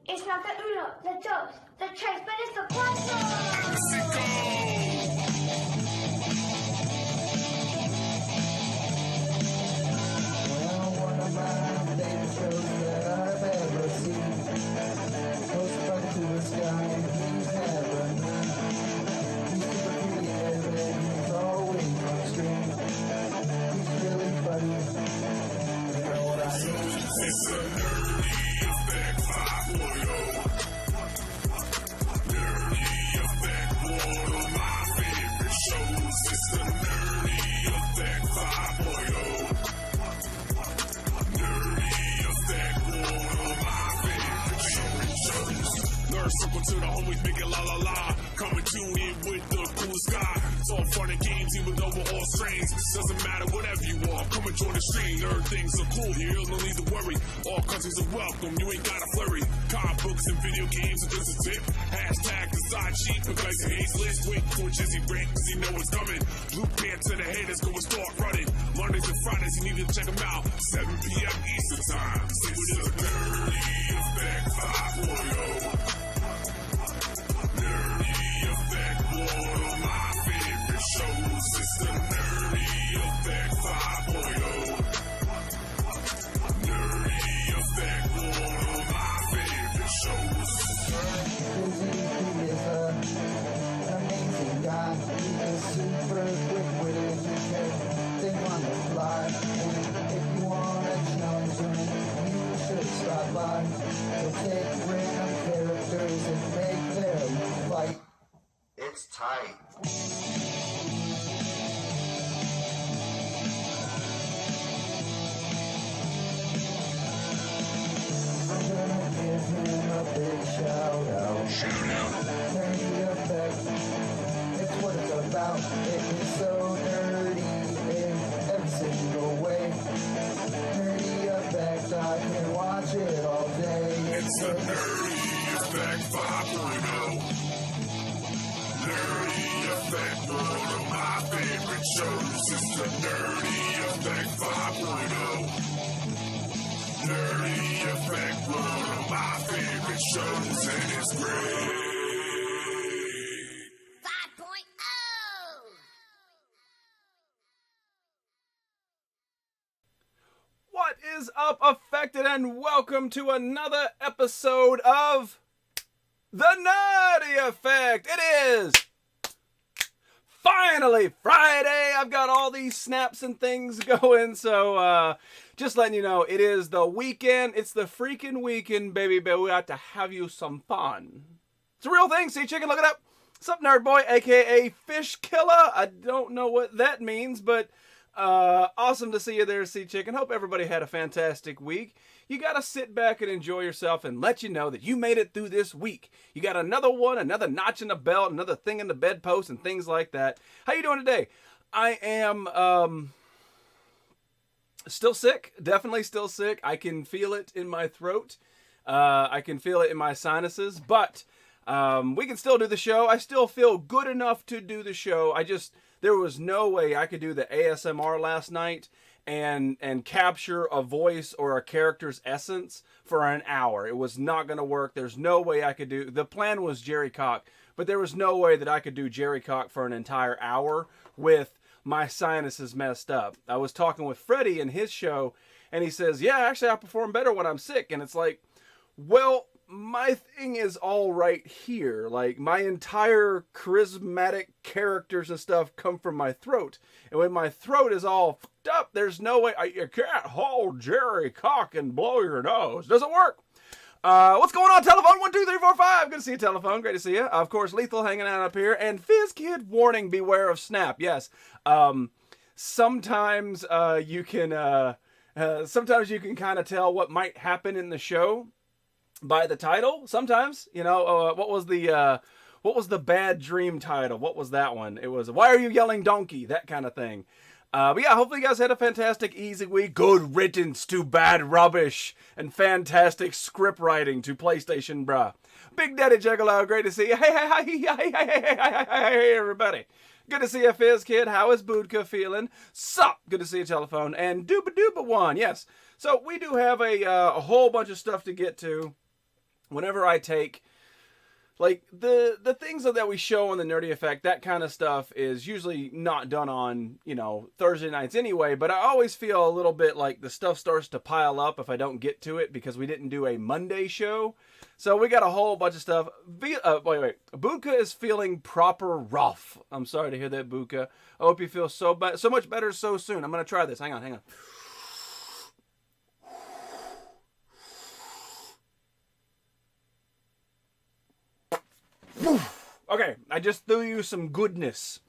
It's not the uno, the dos, the tres, but it's the cuatro. Well, one of my favorite shows that I've ever seen goes up to the sky and he's never mean. He's super creative and he's always on screen. He's really funny. You know what I mean? It's a nerdy effect 5.0. Nerdy effect, one of my favorite shows. It's the nerdy effect 5.0. Nerdy effect, one of my favorite shows. Nerd circle to the homies, make it la la la. Coming to in with the coolest guy. It's all fun and games, even though we're all strange. Doesn't matter, whatever you are. Come and join the stream. Nerd things are cool here, no need to worry. All countries are welcome, you ain't gotta flurry. Comic books and video games are just a tip. Hashtag the side sheet because he hates list. Wait for Jizzy Brent, cause he know it's coming. Blue pants to the haters, go and start running. Mondays and Fridays, you need to check them out. 7 p.m. Eastern time. This is the Nerdy Effect 5.0. Nerdy Effect, one of my favorite shows. It's the Nerdy Effect 5.0. Nerdy Effect, one of my favorite shows. He is an amazing guy. He's super quick-witted. He can think on the fly. And if you want to challenge him, you should stop by. He'll take random characters and make them fight. It's tight. I'm gonna give him a big shout out. Nerdy Effect, it's what it's about. It is so nerdy in every single way. Nerdy Effect, I can watch it all day. It's the Nerdy Effect 5.0. Nerdy Effect, one of my favorite shows. It's the Nerdy Effect 5.0. Nerdy Effect, one of my favorite shows, and it's great. 5.0. What is up, Affected, and welcome to another episode of The Nerdy Effect. It is finally Friday. I've got all these snaps and things going, so just letting you know, it is the weekend. It's the freaking weekend, baby, but we got to have you some fun. It's a real thing. See, chicken, look it up. What's up, Nerd Boy, aka Fish Killer? I don't know what that means, but awesome to see you there, Sea Chicken. Hope everybody had a fantastic week. You gotta sit back and enjoy yourself and let you know that you made it through this week. You got another one, another notch in the belt, another thing in the bedpost and things like that. How you doing today? I am still sick. Definitely still sick. I can feel it in my throat. I can feel it in my sinuses, but we can still do the show. I still feel good enough to do the show. There was no way I could do the ASMR last night and capture a voice or a character's essence for an hour. It was not going to work. There's no way I could do. The plan was Jerry Cock, but there was no way that I could do Jerry Cock for an entire hour with my sinuses messed up. I was talking with Freddie in his show, and he says, "Yeah, actually, I perform better when I'm sick." And it's like, well, my thing is all right here. Like, my entire charismatic characters and stuff come from my throat. And when my throat is all fucked up, there's no way. You can't hold Jerry Cock and blow your nose. Doesn't work. What's going on, Telephone? 1, 2, 3, 4, 5. Good to see you, Telephone. Great to see you. Of course, Lethal hanging out up here. And Fizz Kid, warning, beware of Snap. Yes. Sometimes you can kind of tell what might happen in the show by the title. Sometimes, what was the bad dream title? What was that one? It was, "Why are you yelling donkey?" That kind of thing. But yeah, hopefully you guys had a fantastic, easy week. Good riddance to bad rubbish and fantastic script writing to PlayStation, bruh. Big Daddy Juggalo, great to see you. Hey, everybody. Good to see you, Fizz Kid. How is Boodka feeling? Sup? Good to see you, Telephone. And Dooba Dooba One, yes. So we do have a whole bunch of stuff to get to. whenever I take like the things that we show on the Nerdy Effect, that kind of stuff is usually not done on, you know, Thursday nights anyway, but I always feel a little bit like the stuff starts to pile up if I don't get to it because we didn't do a Monday show. So we got a whole bunch of stuff. Wait. Buka is feeling proper rough. I'm sorry to hear that, Buka. I hope you feel so much better so soon. I'm going to try this. Hang on. Okay, I just threw you some goodness.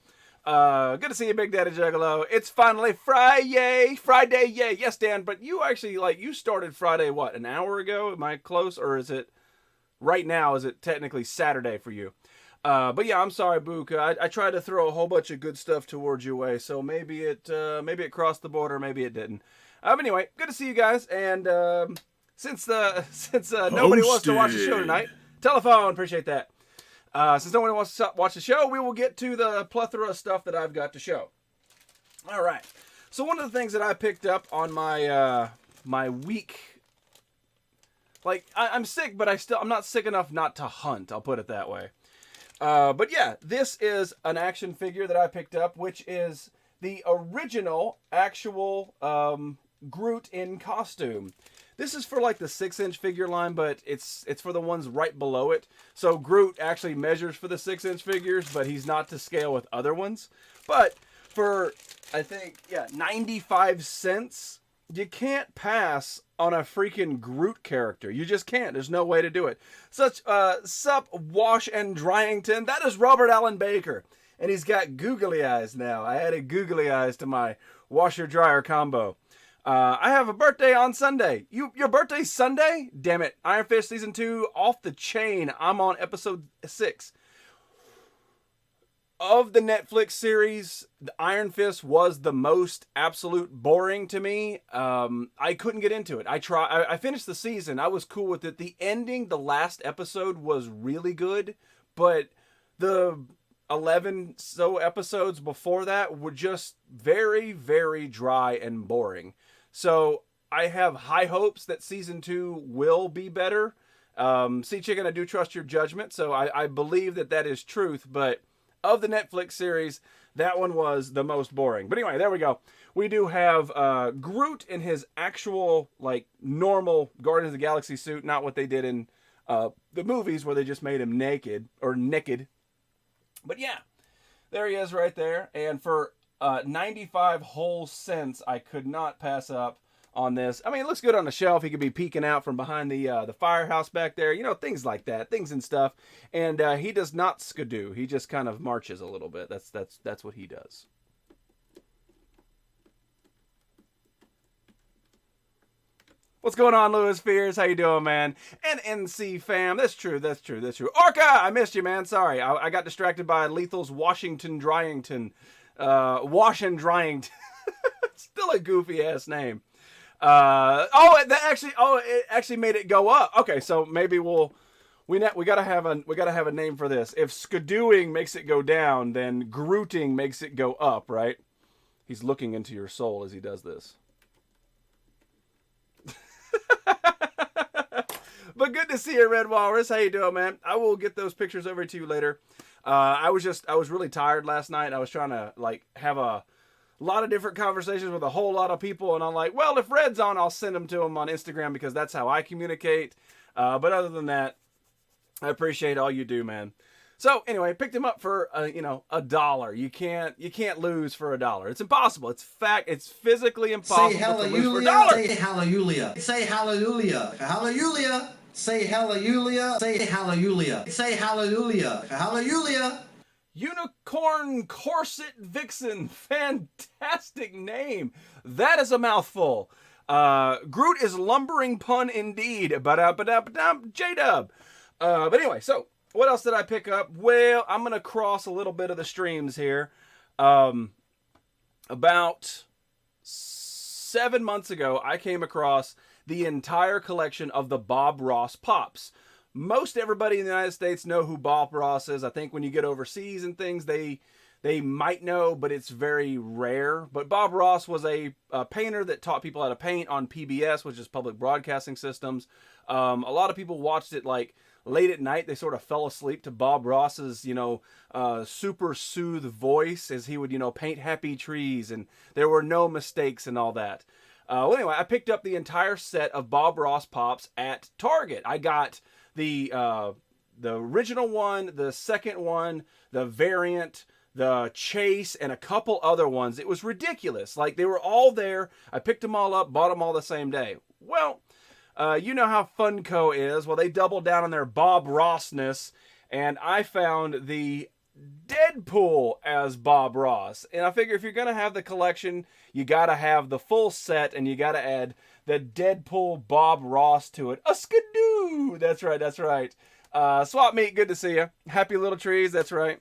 Good to see you, Big Daddy Juggalo. It's finally Friday, yay. Yes, Dan, but you actually, you started Friday, what, an hour ago? Am I close, or is it, right now, is it technically Saturday for you? But yeah, I'm sorry, Buka. I tried to throw a whole bunch of good stuff towards your way, so maybe it crossed the border, maybe it didn't. But anyway, good to see you guys, and since nobody wants to watch the show tonight, telephone, appreciate that. Since no one wants to watch the show, we will get to the plethora of stuff that I've got to show. All right. So one of the things that I picked up on my my week, I'm sick, but I'm not sick enough not to hunt. I'll put it that way. But yeah, this is an action figure that I picked up, which is the original actual Groot in costume. This is for the 6-inch figure line, but it's for the ones right below it. So Groot actually measures for the 6-inch figures, but he's not to scale with other ones. But for, I think, 95 cents, you can't pass on a freaking Groot character. You just can't. There's no way to do it. Sup, Wash and Dryington. That is Robert Allen Baker. And he's got googly eyes now. I added googly eyes to my washer-dryer combo. I have a birthday on Sunday. Your birthday's Sunday? Damn it. Iron Fist Season 2, off the chain. I'm on episode 6. Of the Netflix series, the Iron Fist was the most absolute boring to me. I couldn't get into it. I finished the season. I was cool with it. The ending, the last episode, was really good. But the 11 so episodes before that were just very, very dry and boring. So I have high hopes that season 2 will be better. Sea Chicken, I do trust your judgment, so I believe that is truth. But of the Netflix series, that one was the most boring. But anyway, there we go. We do have Groot in his actual, normal Guardians of the Galaxy suit, not what they did in the movies where they just made him naked. But yeah, there he is right there. And for 95 whole cents, I could not pass up on this. I mean, it looks good on the shelf. He could be peeking out from behind the firehouse back there. You know, things like that. Things and stuff. And he does not skidoo. He just kind of marches a little bit. That's what he does. What's going on, Lewis Fears? How you doing, man? And NC fam. That's true. Orca, I missed you, man. Sorry. I got distracted by Lethal's Washington Dryington. Wash and Dryington. Still a goofy ass name. It actually made it go up. Okay, so maybe we gotta have a name for this. If skidooing makes it go down, then Grooting makes it go up, right? He's looking into your soul as he does this. But good to see you, Red Walrus. How you doing, man? I will get those pictures over to you later. I was really tired last night. I was trying to have a lot of different conversations with a whole lot of people, and I'm like, well, if Red's on, I'll send them to him on Instagram because that's how I communicate. But other than that, I appreciate all you do, man. So anyway, picked him up for $1. You can't lose for $1. It's impossible. It's fact. It's physically impossible to lose for $1. Say hallelujah. Say hallelujah. Hallelujah. Say hallelujah. Say hallelujah. Say hallelujah. Hallelujah. Unicorn Corset Vixen. Fantastic name. That is a mouthful. Groot is lumbering pun indeed. J-Dub. But anyway, so what else did I pick up? Well, I'm going to cross a little bit of the streams here. About 7 months ago, I came across the entire collection of the Bob Ross Pops. Most everybody in the United States know who Bob Ross is. I think when you get overseas and things, they they might know, but it's very rare. But Bob Ross was a painter that taught people how to paint on PBS, which is Public Broadcasting Systems. A lot of people watched it like late at night. They sort of fell asleep to Bob Ross's, super soothe voice as he would, paint happy trees, and there were no mistakes and all that. Well, anyway, I picked up the entire set of Bob Ross Pops at Target. I got the original one, the second one, the variant, the Chase, and a couple other ones. It was ridiculous. Like, they were all there. I picked them all up, bought them all the same day. Well, you know how Funko is. Well, they doubled down on their Bob Rossness, and I found the Deadpool as Bob Ross. And I figure if you're going to have the collection, you got to have the full set, and you got to add the Deadpool Bob Ross to it. A skidoo! That's right, that's right. Swap Meet, good to see you. Happy Little Trees, that's right.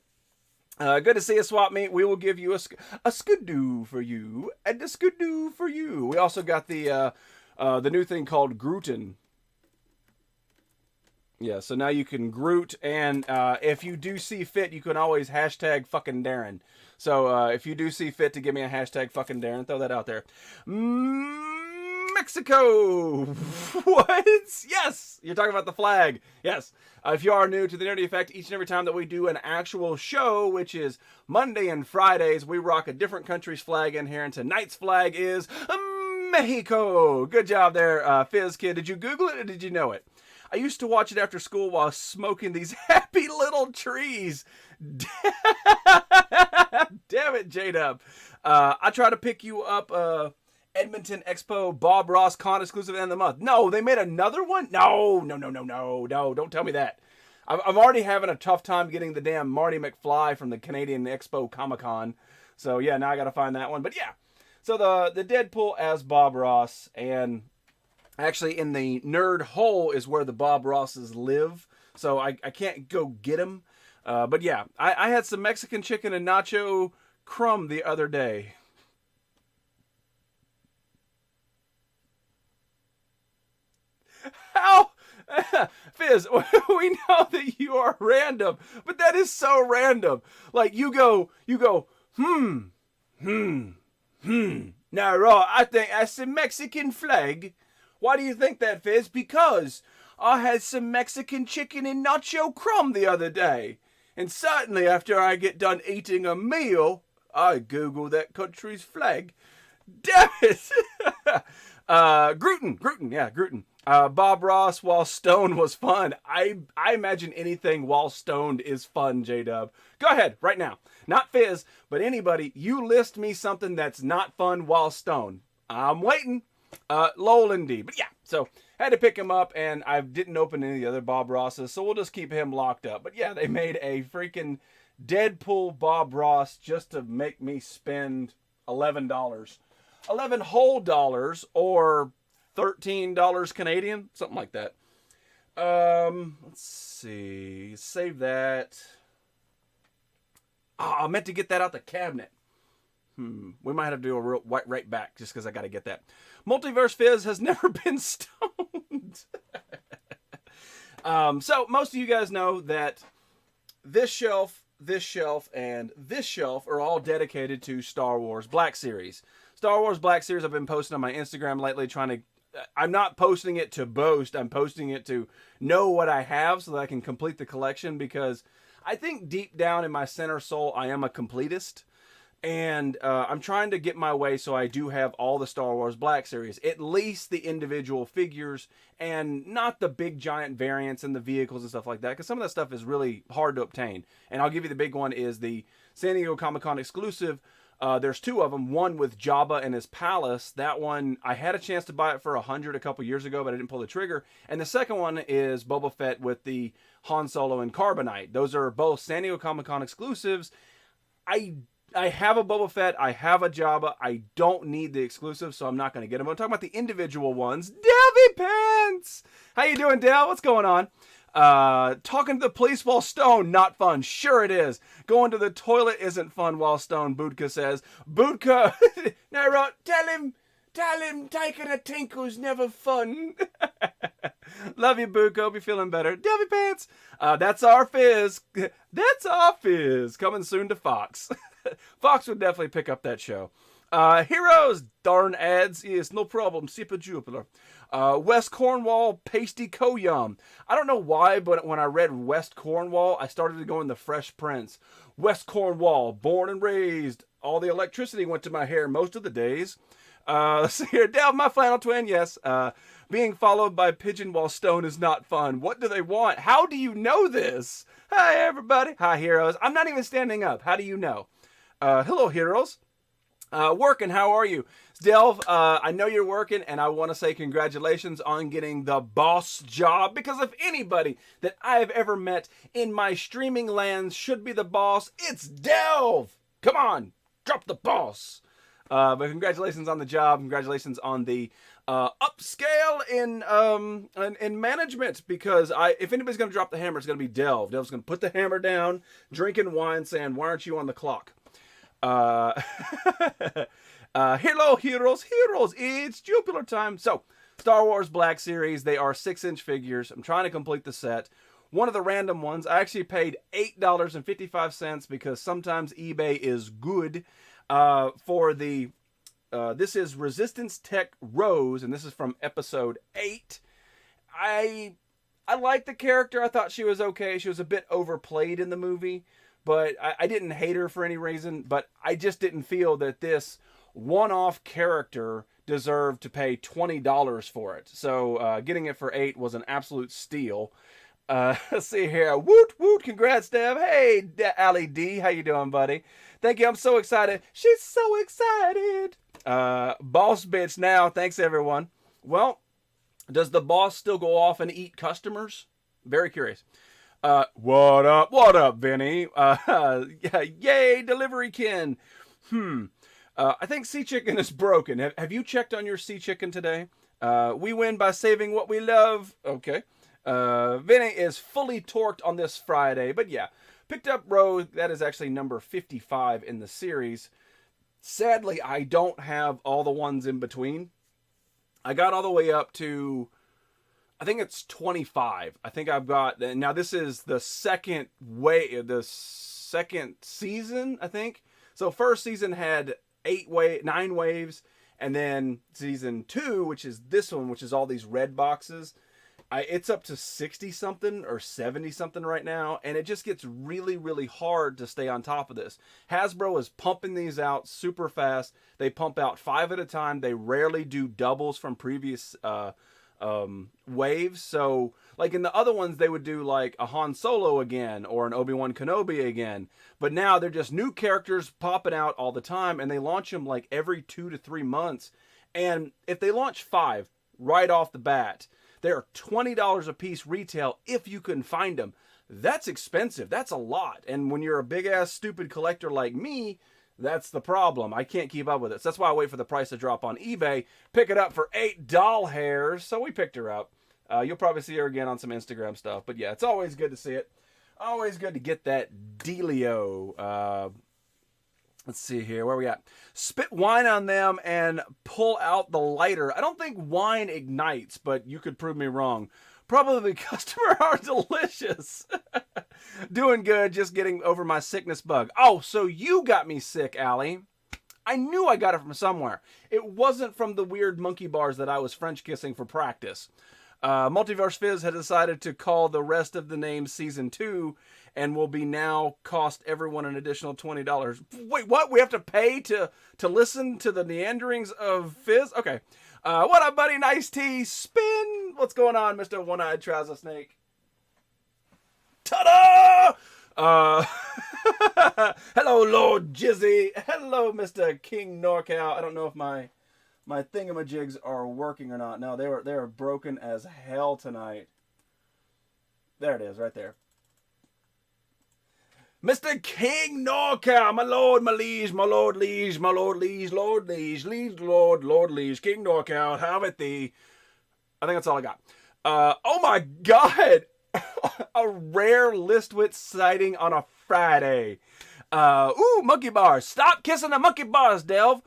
Good to see you, Swap Meet. We will give you a skidoo for you, and a skidoo for you. We also got the new thing called Grootin. Yeah, so now you can Groot, and if you do see fit, you can always hashtag fucking Darren. So if you do see fit to give me a hashtag fucking Darren, throw that out there. Mexico! What? Yes! You're talking about the flag. Yes. If you are new to the Nerdy Effect, each and every time that we do an actual show, which is Monday and Fridays, we rock a different country's flag in here, and tonight's flag is Mexico. Good job there, Fizz Kid. Did you Google it or did you know it? I used to watch it after school while smoking these happy little trees. Damn it, J-Dub. I try to pick you up Edmonton Expo Bob Ross Con exclusive end of the month. No, they made another one? No, don't tell me that. I'm already having a tough time getting the damn Marty McFly from the Canadian Expo Comic-Con. So yeah, now I gotta find that one. But yeah, so the Deadpool as Bob Ross, and actually in the nerd hole is where the Bob Rosses live. So I can't go get them. But yeah, I had some Mexican chicken and nacho crumb the other day. How? Fizz, we know that you are random, but that is so random. Like, you go, Now, right, I think that's the Mexican flag. Why do you think that, Fizz? Because I had some Mexican chicken and nacho crumb the other day. And certainly after I get done eating a meal, I Google that country's flag. Damn it! Grootin. Bob Ross while stoned was fun. I imagine anything while stoned is fun, J-Dub. Go ahead, right now. Not Fizz, but anybody, you list me something that's not fun while stoned. I'm waiting. Lowlandy. But yeah, so had to pick him up, and I didn't open any of the other Bob Rosses, so we'll just keep him locked up. But yeah, they made a freaking Deadpool Bob Ross just to make me spend $11. 11 whole dollars, or $13 Canadian, something like that. Let's see, save that. I meant to get that out the cabinet. We might have to do a real right back just because I got to get that. Multiverse Fizz has never been stoned. So most of you guys know that this shelf, and this shelf are all dedicated to Star Wars Black Series. Star Wars Black Series I've been posting on my Instagram lately, I'm not posting it to boast, I'm posting it to know what I have so that I can complete the collection, because I think deep down in my center soul, I am a completist. And I'm trying to get my way so I do have all the Star Wars Black Series, at least the individual figures, and not the big giant variants and the vehicles and stuff like that, because some of that stuff is really hard to obtain. And I'll give you the big one is the San Diego Comic-Con exclusive. There's two of them, one with Jabba and his palace. That one, I had a chance to buy it for $100 a couple years ago, but I didn't pull the trigger. And the second one is Boba Fett with the Han Solo and Carbonite. Those are both San Diego Comic-Con exclusives. I have a Boba Fett, I have a Jabba, I don't need the exclusive, so I'm not going to get them. I'm talking about the individual ones. Delvy Pants! How you doing, Del? What's going on? Talking to the police while stoned, not fun. Sure it is. Going to the toilet isn't fun while stoned, Budka says. Budka, no, tell him taking a tinkle's never fun. Love you, Budka. Hope you're feeling better. Delvy Pants! That's our Fizz. That's our Fizz. Coming soon to Fox. Fox would definitely pick up that show. Heroes, darn ads. Yes, no problem. Super Jupiter. West Cornwall, Pasty Koyam. I don't know why, but when I read West Cornwall, I started to go in the Fresh Prince. West Cornwall, born and raised. All the electricity went to my hair most of the days. Let's see here. Delve, my flannel twin, yes. Being followed by Pigeon while stone is not fun. What do they want? How do you know this? Hi, everybody. Hi, heroes. I'm not even standing up. How do you know? Hello, heroes. Working, how are you? Delve, I know you're working, and I want to say congratulations on getting the boss job, because if anybody that I've ever met in my streaming lands should be the boss, it's Delve! Come on, drop the boss! But congratulations on the job, congratulations on the upscale in management, because if anybody's going to drop the hammer, it's going to be Delve. Delve's going to put the hammer down, drinking wine, saying, why aren't you on the clock? Hello, heroes, it's Jupiter time. So, Star Wars Black Series, they are 6-inch figures. I'm trying to complete the set. One of the random ones, I actually paid $8.55 because sometimes eBay is good. For the, this is Resistance Tech Rose, and this is from episode 8. I like the character. I thought she was okay. She was a bit overplayed in the movie, but I didn't hate her for any reason, but I just didn't feel that this one-off character deserved to pay $20 for it. So getting it for $8 was an absolute steal. Let's see here. Woot, woot. Congrats, Dev. Hey, Ali D. How you doing, buddy? Thank you. I'm so excited. She's so excited. Boss bitch now. Thanks, everyone. Well, does the boss still go off and eat customers? Very curious. What up? What up, Vinny? Yay, delivery kin. I think Sea Chicken is broken. Have you checked on your Sea Chicken today? We win by saving what we love. Okay. Vinny is fully torqued on this Friday, but yeah. Picked up Rose. That is actually number 55 in the series. Sadly, I don't have all the ones in between. I got all the way up to, I think it's 25. I think I've got, now this is the second season, I think. So first season had 9 waves, and then season 2, which is this one, which is all these red boxes, it's up to 60 something or 70 something right now, and it just gets really, really hard to stay on top of this. Hasbro is pumping these out super fast. They pump out 5 at a time. They rarely do doubles from previous waves. So like in the other ones, they would do like a Han Solo again or an Obi-Wan Kenobi again, but now they're just new characters popping out all the time, and they launch them like every 2 to 3 months. And if they launch 5 right off the bat, they're $20 a piece retail if you can find them. That's expensive. That's a lot. And when you're a big-ass stupid collector like me, that's the problem. I can't keep up with it. So that's why I wait for the price to drop on eBay. Pick it up for $8 hairs. So we picked her up. You'll probably see her again on some Instagram stuff. But yeah, it's always good to see it. Always good to get that dealio. Let's see here. Where we at? Spit wine on them and pull out the lighter. I don't think wine ignites, but you could prove me wrong. Probably customer are delicious. Doing good. Just getting over my sickness bug. Oh, so you got me sick, Allie. I knew I got it from somewhere. It wasn't from the weird monkey bars that I was French kissing for practice. Multiverse Fizz had decided to call the rest of the name Season 2 and will be now cost everyone an additional $20. Wait, what? We have to pay to listen to the meanderings of Fizz? Okay. What up, buddy? Nice tea. Spin. What's going on, Mr. One-Eyed Trouser Snake? Ta-da! Hello, Lord Jizzy. Hello, Mr. King NorCal. I don't know if my thingamajigs are working or not. No, they are broken as hell tonight. There it is, right there. Mr. King NorCal, my lord, my liege, my lord liege, my lord liege, lord liege, liege, lord, lord liege, King NorCal, have it thee. I think that's all I got. Oh my God! A rare Listwitz sighting on a Friday. Ooh, monkey bars. Stop kissing the monkey bars, Delve.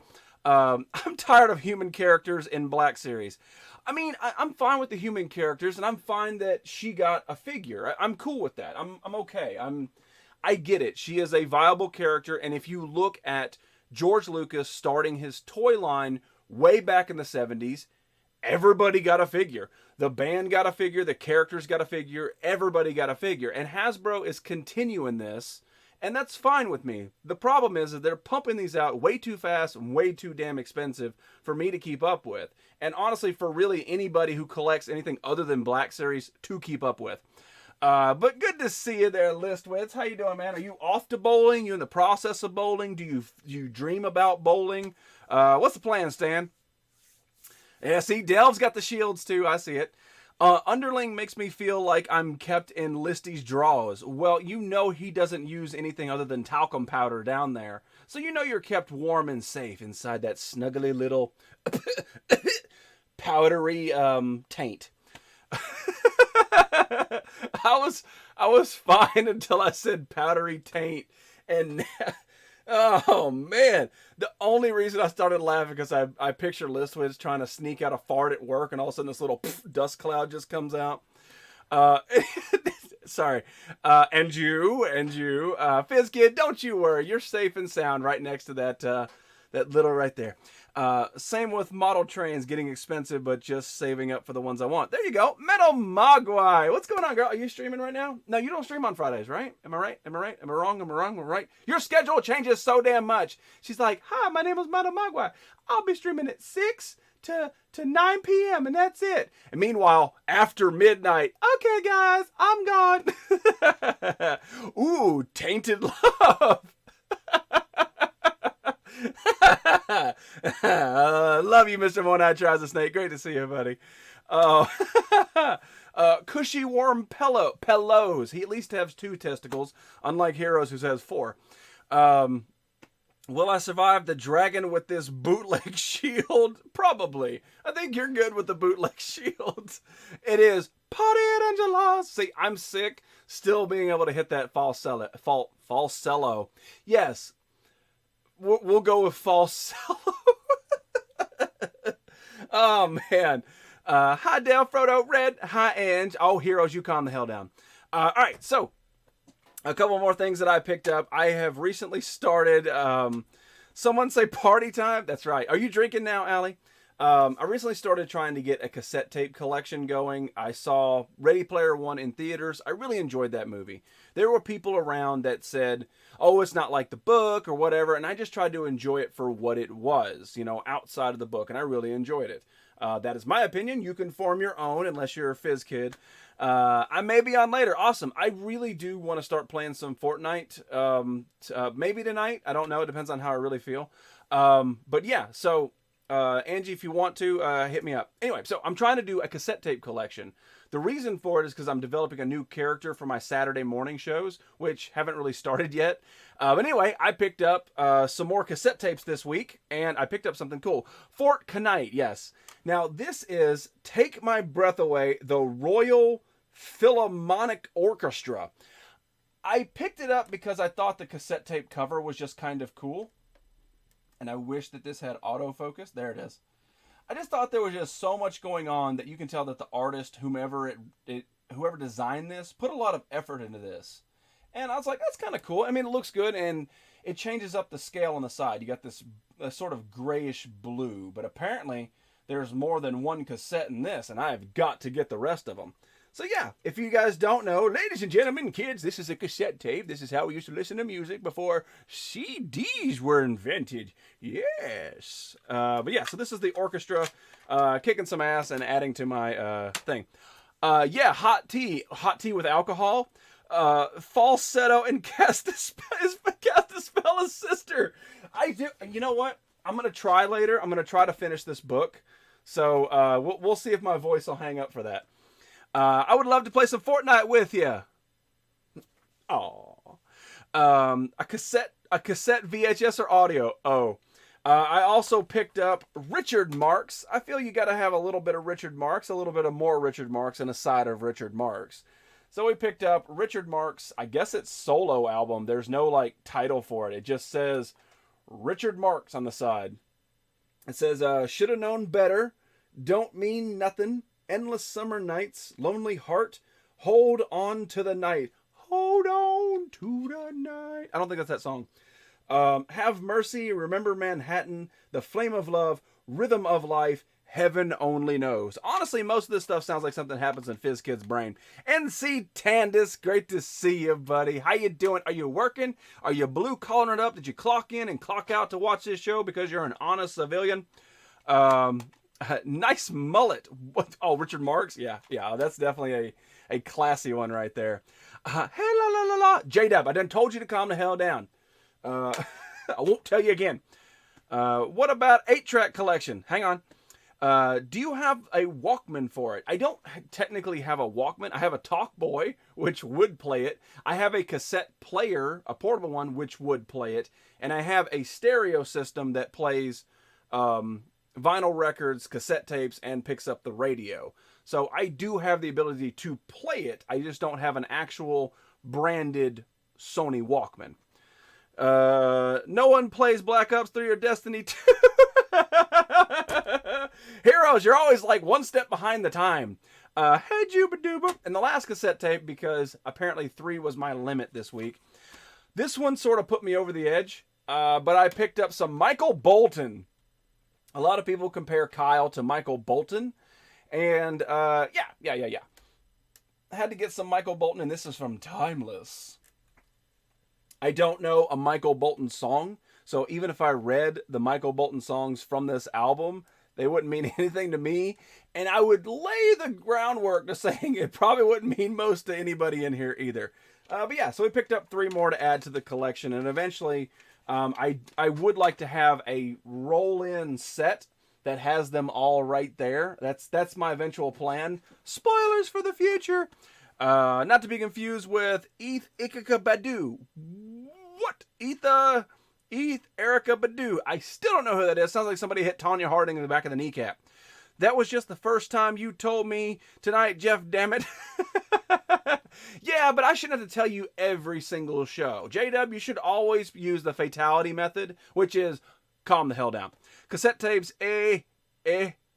I'm tired of human characters in Black Series. I mean, I'm fine with the human characters, and I'm fine that she got a figure. I'm cool with that. I'm okay. I get it. She is a viable character, and if you look at George Lucas starting his toy line way back in the 70s, everybody got a figure. The band got a figure, the characters got a figure, everybody got a figure. And Hasbro is continuing this, and that's fine with me. The problem is that they're pumping these out way too fast and way too damn expensive for me to keep up with. And honestly, for really anybody who collects anything other than Black Series to keep up with. But good to see you there, Listwitz. How you doing, man? Are you off to bowling? You in the process of bowling? Do you dream about bowling? What's the plan, Stan? Yeah, see, Delv's got the shields too. I see it. Underling makes me feel like I'm kept in Listy's drawers. Well, you know he doesn't use anything other than talcum powder down there. So you know you're kept warm and safe inside that snuggly little powdery taint. I was fine until I said powdery taint, and oh man, the only reason I started laughing because I picture Listwitz trying to sneak out a fart at work, and all of a sudden this little dust cloud just comes out. Sorry, and you, Fizzkid, don't you worry, you're safe and sound right next to that little right there. Same with model trains getting expensive, but just saving up for the ones I want. There you go. Metal Mogwai. What's going on, girl? Are you streaming right now? No, you don't stream on Fridays, right? Am I right? Am I right? Am I wrong? Am I wrong? Am I right? Your schedule changes so damn much. She's like, hi, my name is Metal Mogwai. I'll be streaming at 6 to 9 p.m. and that's it. And meanwhile, after midnight, okay, guys, I'm gone. Ooh, Tainted Love. Love you, Mr. One-Eyed Tries a Snake. Great to see you, buddy. Cushy warm pillows. He at least has 2 testicles, unlike Heroes who has 4. Will I survive the dragon with this bootleg shield? Probably. I think you're good with the bootleg shield. It is Party at Angela's. See, I'm sick still being able to hit that falsello. Yes. We'll go with falsello. Oh, man. Hi, Dale, Frodo, Red. Hi, Ange. Oh, Heroes, you calm the hell down. All right, so a couple more things that I picked up. I have recently started, someone say party time? That's right. Are you drinking now, Allie? I recently started trying to get a cassette tape collection going. I saw Ready Player One in theaters. I really enjoyed that movie. There were people around that said, oh, it's not like the book or whatever, and I just tried to enjoy it for what it was, you know, outside of the book, and I really enjoyed it. That is my opinion. You can form your own unless you're a fizz kid. I may be on later. Awesome. I really do want to start playing some Fortnite. Maybe tonight. I don't know. It depends on how I really feel. But yeah, so Angie, if you want to, hit me up. Anyway, so I'm trying to do a cassette tape collection. The reason for it is because I'm developing a new character for my Saturday morning shows, which haven't really started yet. But anyway, I picked up some more cassette tapes this week, and I picked up something cool. Fort Knight, yes. Now, this is Take My Breath Away, the Royal Philharmonic Orchestra. I picked it up because I thought the cassette tape cover was just kind of cool. And I wish that this had autofocus. There it is. I just thought there was just so much going on that you can tell that the artist, whoever designed this, put a lot of effort into this. And I was like, that's kind of cool. I mean, it looks good, and it changes up the scale on the side. You got this sort of grayish blue, but apparently there's more than one cassette in this, and I've got to get the rest of them. So yeah, if you guys don't know, ladies and gentlemen, kids, this is a cassette tape. This is how we used to listen to music before CDs were invented. Yes. But yeah, so this is the orchestra kicking some ass and adding to my thing. Yeah, hot tea with alcohol. Falsetto and cast a spell as sister. I do. You know what? I'm gonna try later. I'm gonna try to finish this book. So we'll see if my voice will hang up for that. I would love to play some Fortnite with you. Oh, a cassette VHS or audio. Oh, I also picked up Richard Marx. I feel you got to have a little bit of Richard Marx, a little bit of more Richard Marx, and a side of Richard Marx. So we picked up Richard Marx. I guess it's solo album. There's no like title for it. It just says Richard Marx on the side. It says, shoulda known better. Don't mean nothing. Endless summer nights, lonely heart, hold on to the night. Hold on to the night. I don't think that's that song. Have Mercy, Remember Manhattan, The Flame of Love, Rhythm of Life, Heaven Only Knows. Honestly, most of this stuff sounds like something happens in FizzKid's brain. NC Tandis, great to see you, buddy. How you doing? Are you working? Are you blue collaring it up? Did you clock in and clock out to watch this show because you're an honest civilian? Nice mullet. What? Oh, Richard Marks? Yeah, that's definitely a classy one right there. Hey, la, la, la, la. J-Dub, I done told you to calm the hell down. I won't tell you again. What about 8-track collection? Hang on. Do you have a Walkman for it? I don't technically have a Walkman. I have a Talkboy, which would play it. I have a cassette player, a portable one, which would play it. And I have a stereo system that plays vinyl records, cassette tapes, and picks up the radio. So I do have the ability to play it. I just don't have an actual branded Sony Walkman. No one plays Black Ops 3 or Destiny 2. Heroes, you're always like one step behind the time. Hey, Juba-Duba. And the last cassette tape, because apparently 3 was my limit this week. This one sort of put me over the edge, but I picked up some Michael Bolton. A lot of people compare Kyle to Michael Bolton. And, yeah. I had to get some Michael Bolton, and this is from Timeless. I don't know a Michael Bolton song, so even if I read the Michael Bolton songs from this album, they wouldn't mean anything to me, and I would lay the groundwork to saying it probably wouldn't mean most to anybody in here either. But yeah, so we picked up 3 more to add to the collection, and eventually I would like to have a roll-in set that has them all right there. That's my eventual plan. Spoilers for the future. Not to be confused with Eth Ikika Badu. What? Erykah Badu. I still don't know who that is. Sounds like somebody hit Tanya Harding in the back of the kneecap. That was just the first time you told me tonight, Jeff, damn it. Yeah, but I shouldn't have to tell you every single show. JW, you should always use the fatality method, which is calm the hell down. Cassette tapes A,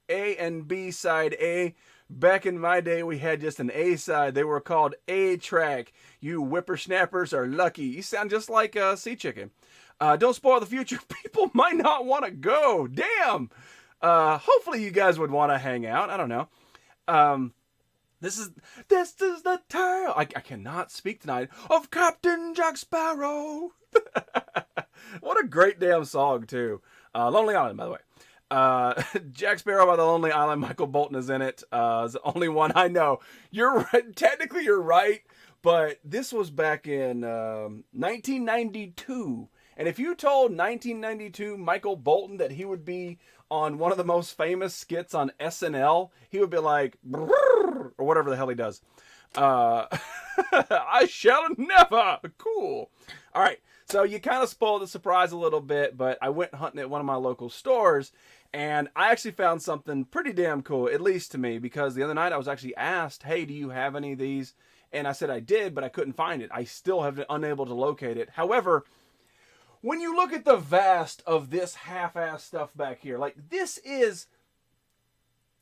and B side A. Back in my day, we had just an A side. They were called A-track. You whippersnappers are lucky. You sound just like Sea Chicken. Don't spoil the future. People might not want to go. Damn. Hopefully you guys would want to hang out. I don't know. This is the tale. I cannot speak tonight of Captain Jack Sparrow. What a great damn song too. Lonely Island, by the way. Jack Sparrow by the Lonely Island. Michael Bolton is in it. Is the only one I know. You're right. Technically, you're right. But this was back in 1992. And if you told 1992 Michael Bolton that he would be on one of the most famous skits on SNL, he would be like, or whatever the hell he does. I shall never. Cool. All right. So you kind of spoiled the surprise a little bit, but I went hunting at one of my local stores, and I actually found something pretty damn cool, at least to me, because the other night I was actually asked, hey, do you have any of these? And I said I did, but I couldn't find it. I still have been unable to locate it. However, when you look at the vast of this half-ass stuff back here, like this is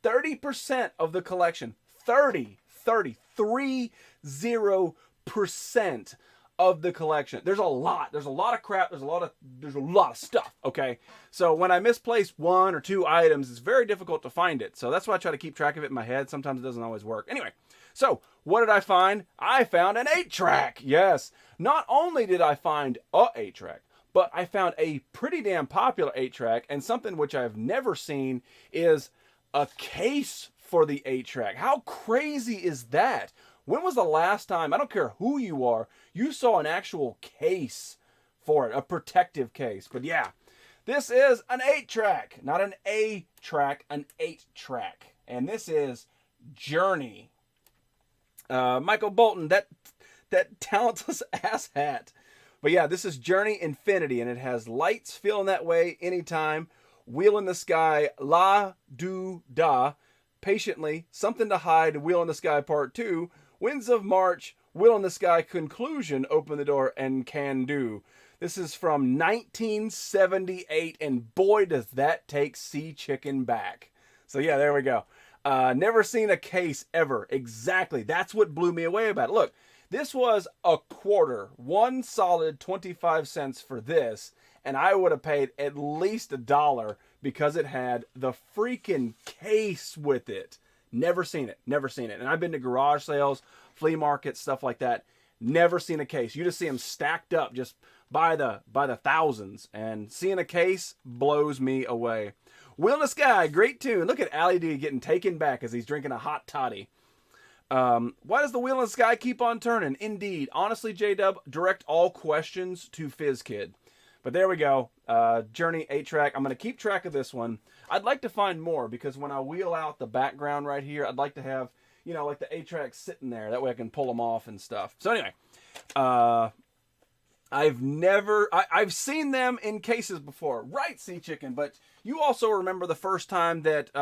30% of the collection. 30% of the collection. There's a lot of crap. There's a lot of stuff. Okay. So when I misplace 1 or 2 items, it's very difficult to find it. So that's why I try to keep track of it in my head. Sometimes it doesn't always work. Anyway, so what did I find? I found an 8-track. Yes. Not only did I find a 8-track, but I found a pretty damn popular 8-track, and something which I've never seen is a case for the 8-track. How crazy is that? When was the last time, I don't care who you are, you saw an actual case for it, a protective case? But yeah, this is an 8-track, not an A-track, an 8-track. And this is Journey. Michael Bolton, that talentless ass hat. But yeah, this is Journey Infinity, and it has Lights, Feeling That Way, Anytime, Wheel in the Sky, La Do Da, Patiently, Something to Hide, Wheel in the Sky Part 2, Winds of March, Wheel in the Sky Conclusion, Open the Door, and Can Do. This is from 1978, and boy, does that take Sea Chicken back. So yeah, there we go. Never seen a case ever. Exactly. That's what blew me away about it. Look, This was a quarter, one solid 25 cents for this, and I would have paid at least $1 because it had the freaking case with it. Never seen it. Never seen it. And I've been to garage sales, flea markets, stuff like that. Never seen a case. You just see them stacked up just by the thousands. And seeing a case blows me away. Wheel in the Sky, great tune. Look at Allie D getting taken back as he's drinking a hot toddy. Why does the wheel in the sky keep on turning? Indeed. Honestly, J-Dub, direct all questions to FizzKid. But there we go. Journey 8-track. I'm going to keep track of this one. I'd like to find more because when I wheel out the background right here, I'd like to have, you know, like the 8-tracks sitting there. That way I can pull them off and stuff. So anyway, I've seen them in cases before. Right, Sea Chicken, but you also remember the first time that,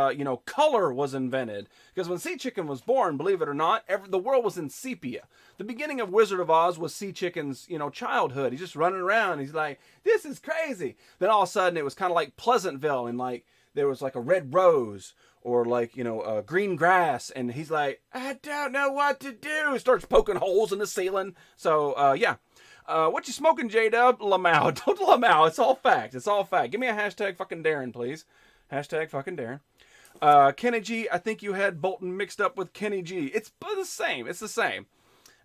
color was invented. Because when Sea Chicken was born, believe it or not, the world was in sepia. The beginning of Wizard of Oz was Sea Chicken's, childhood. He's just running around. He's like, this is crazy. Then all of a sudden it was kind of like Pleasantville, and like there was like a red rose or like, green grass. And he's like, I don't know what to do. Starts poking holes in the ceiling. So, yeah. What you smoking, J-Dub? Lamau. Don't Lamau. It's all fact. It's all fact. Give me a hashtag fucking Darren, please. Hashtag fucking Darren. Kenny G, I think you had Bolton mixed up with Kenny G. It's the same. It's the same.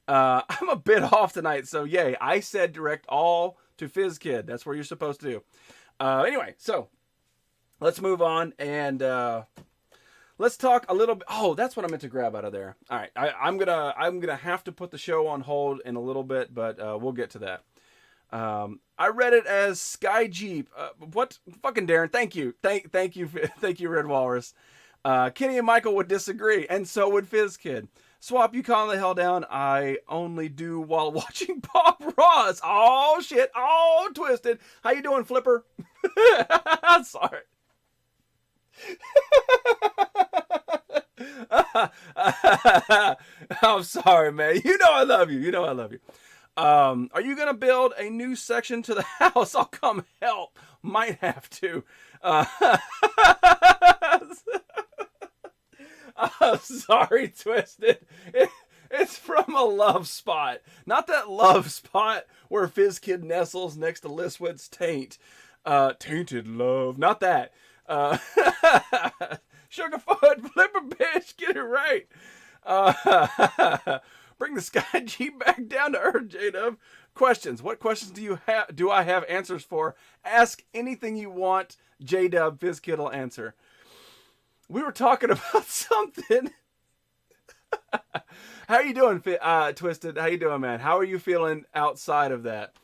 I'm a bit off tonight, so yay. I said direct all to FizzKid. That's where you're supposed to do. Anyway, so let's move on and let's talk a little bit. Oh, that's what I meant to grab out of there. All right, I'm gonna have to put the show on hold in a little bit, but we'll get to that. I read it as Sky Jeep. What fucking Darren? Thank you, thank you, Red Walrus. Kenny and Michael would disagree, and so would FizzKid. Swap, you calm the hell down. I only do while watching Bob Ross. Oh shit! Oh, twisted. How you doing, Flipper? I'm sorry. I'm sorry, man. You know I love you. Are you gonna build a new section to the house? I'll come help. Might have to. I'm sorry, Twisted. It's from a love spot. Not that love spot where FizzKid nestles next to Liswood's taint. Tainted love. Not that. Sugarfoot, Flipper bitch, get it right. Bring the Sky G back down to earth, J-Dub. Questions. What questions do I have answers for? Ask anything you want. J-Dub, FizzKid will answer. We were talking about something. How you doing, Twisted? How you doing, man? How are you feeling outside of that?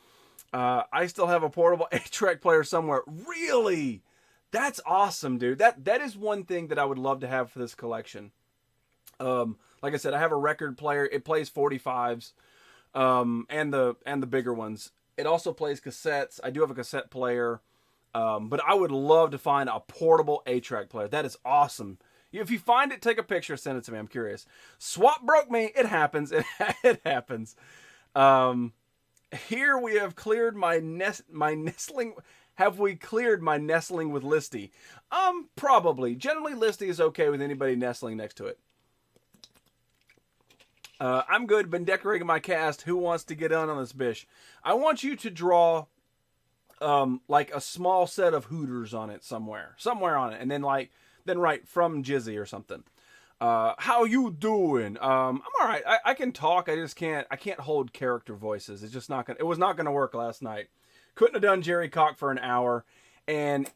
I still have a portable 8-track player somewhere. Really? That's awesome, dude. That is one thing that I would love to have for this collection. Like I said, I have a record player. It plays 45s, and the bigger ones. It also plays cassettes. I do have a cassette player. But I would love to find a portable 8-track player. That is awesome. If you find it, take a picture, send it to me. I'm curious. Swap broke me. It happens. It happens. Here we have cleared my nestling. Have we cleared my nestling with Listy? Probably. Generally, Listy is okay with anybody nestling next to it. I'm good. Been decorating my cast. Who wants to get on this bish? I want you to draw like a small set of Hooters on it somewhere on it, and then write from Jizzy or something. How you doing? I'm all right. I can talk. I can't hold character voices. It's just not gonna. It was not gonna work last night. Couldn't have done Jerry Cock for an hour, and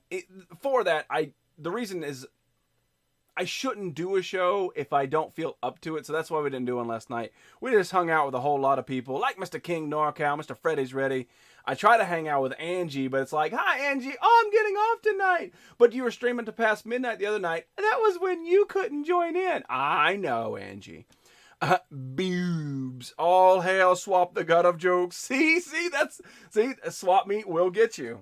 for that, the reason is I shouldn't do a show if I don't feel up to it. So that's why we didn't do one last night. We just hung out with a whole lot of people, like Mr. King NorCal, Mr. Freddy's Ready. I try to hang out with Angie, but it's like, hi, Angie. Oh, I'm getting off tonight. But you were streaming to past midnight the other night. And that was when you couldn't join in. I know, Angie. Boobs. All hail Swap the God of Jokes. See, Swap Meet will get you.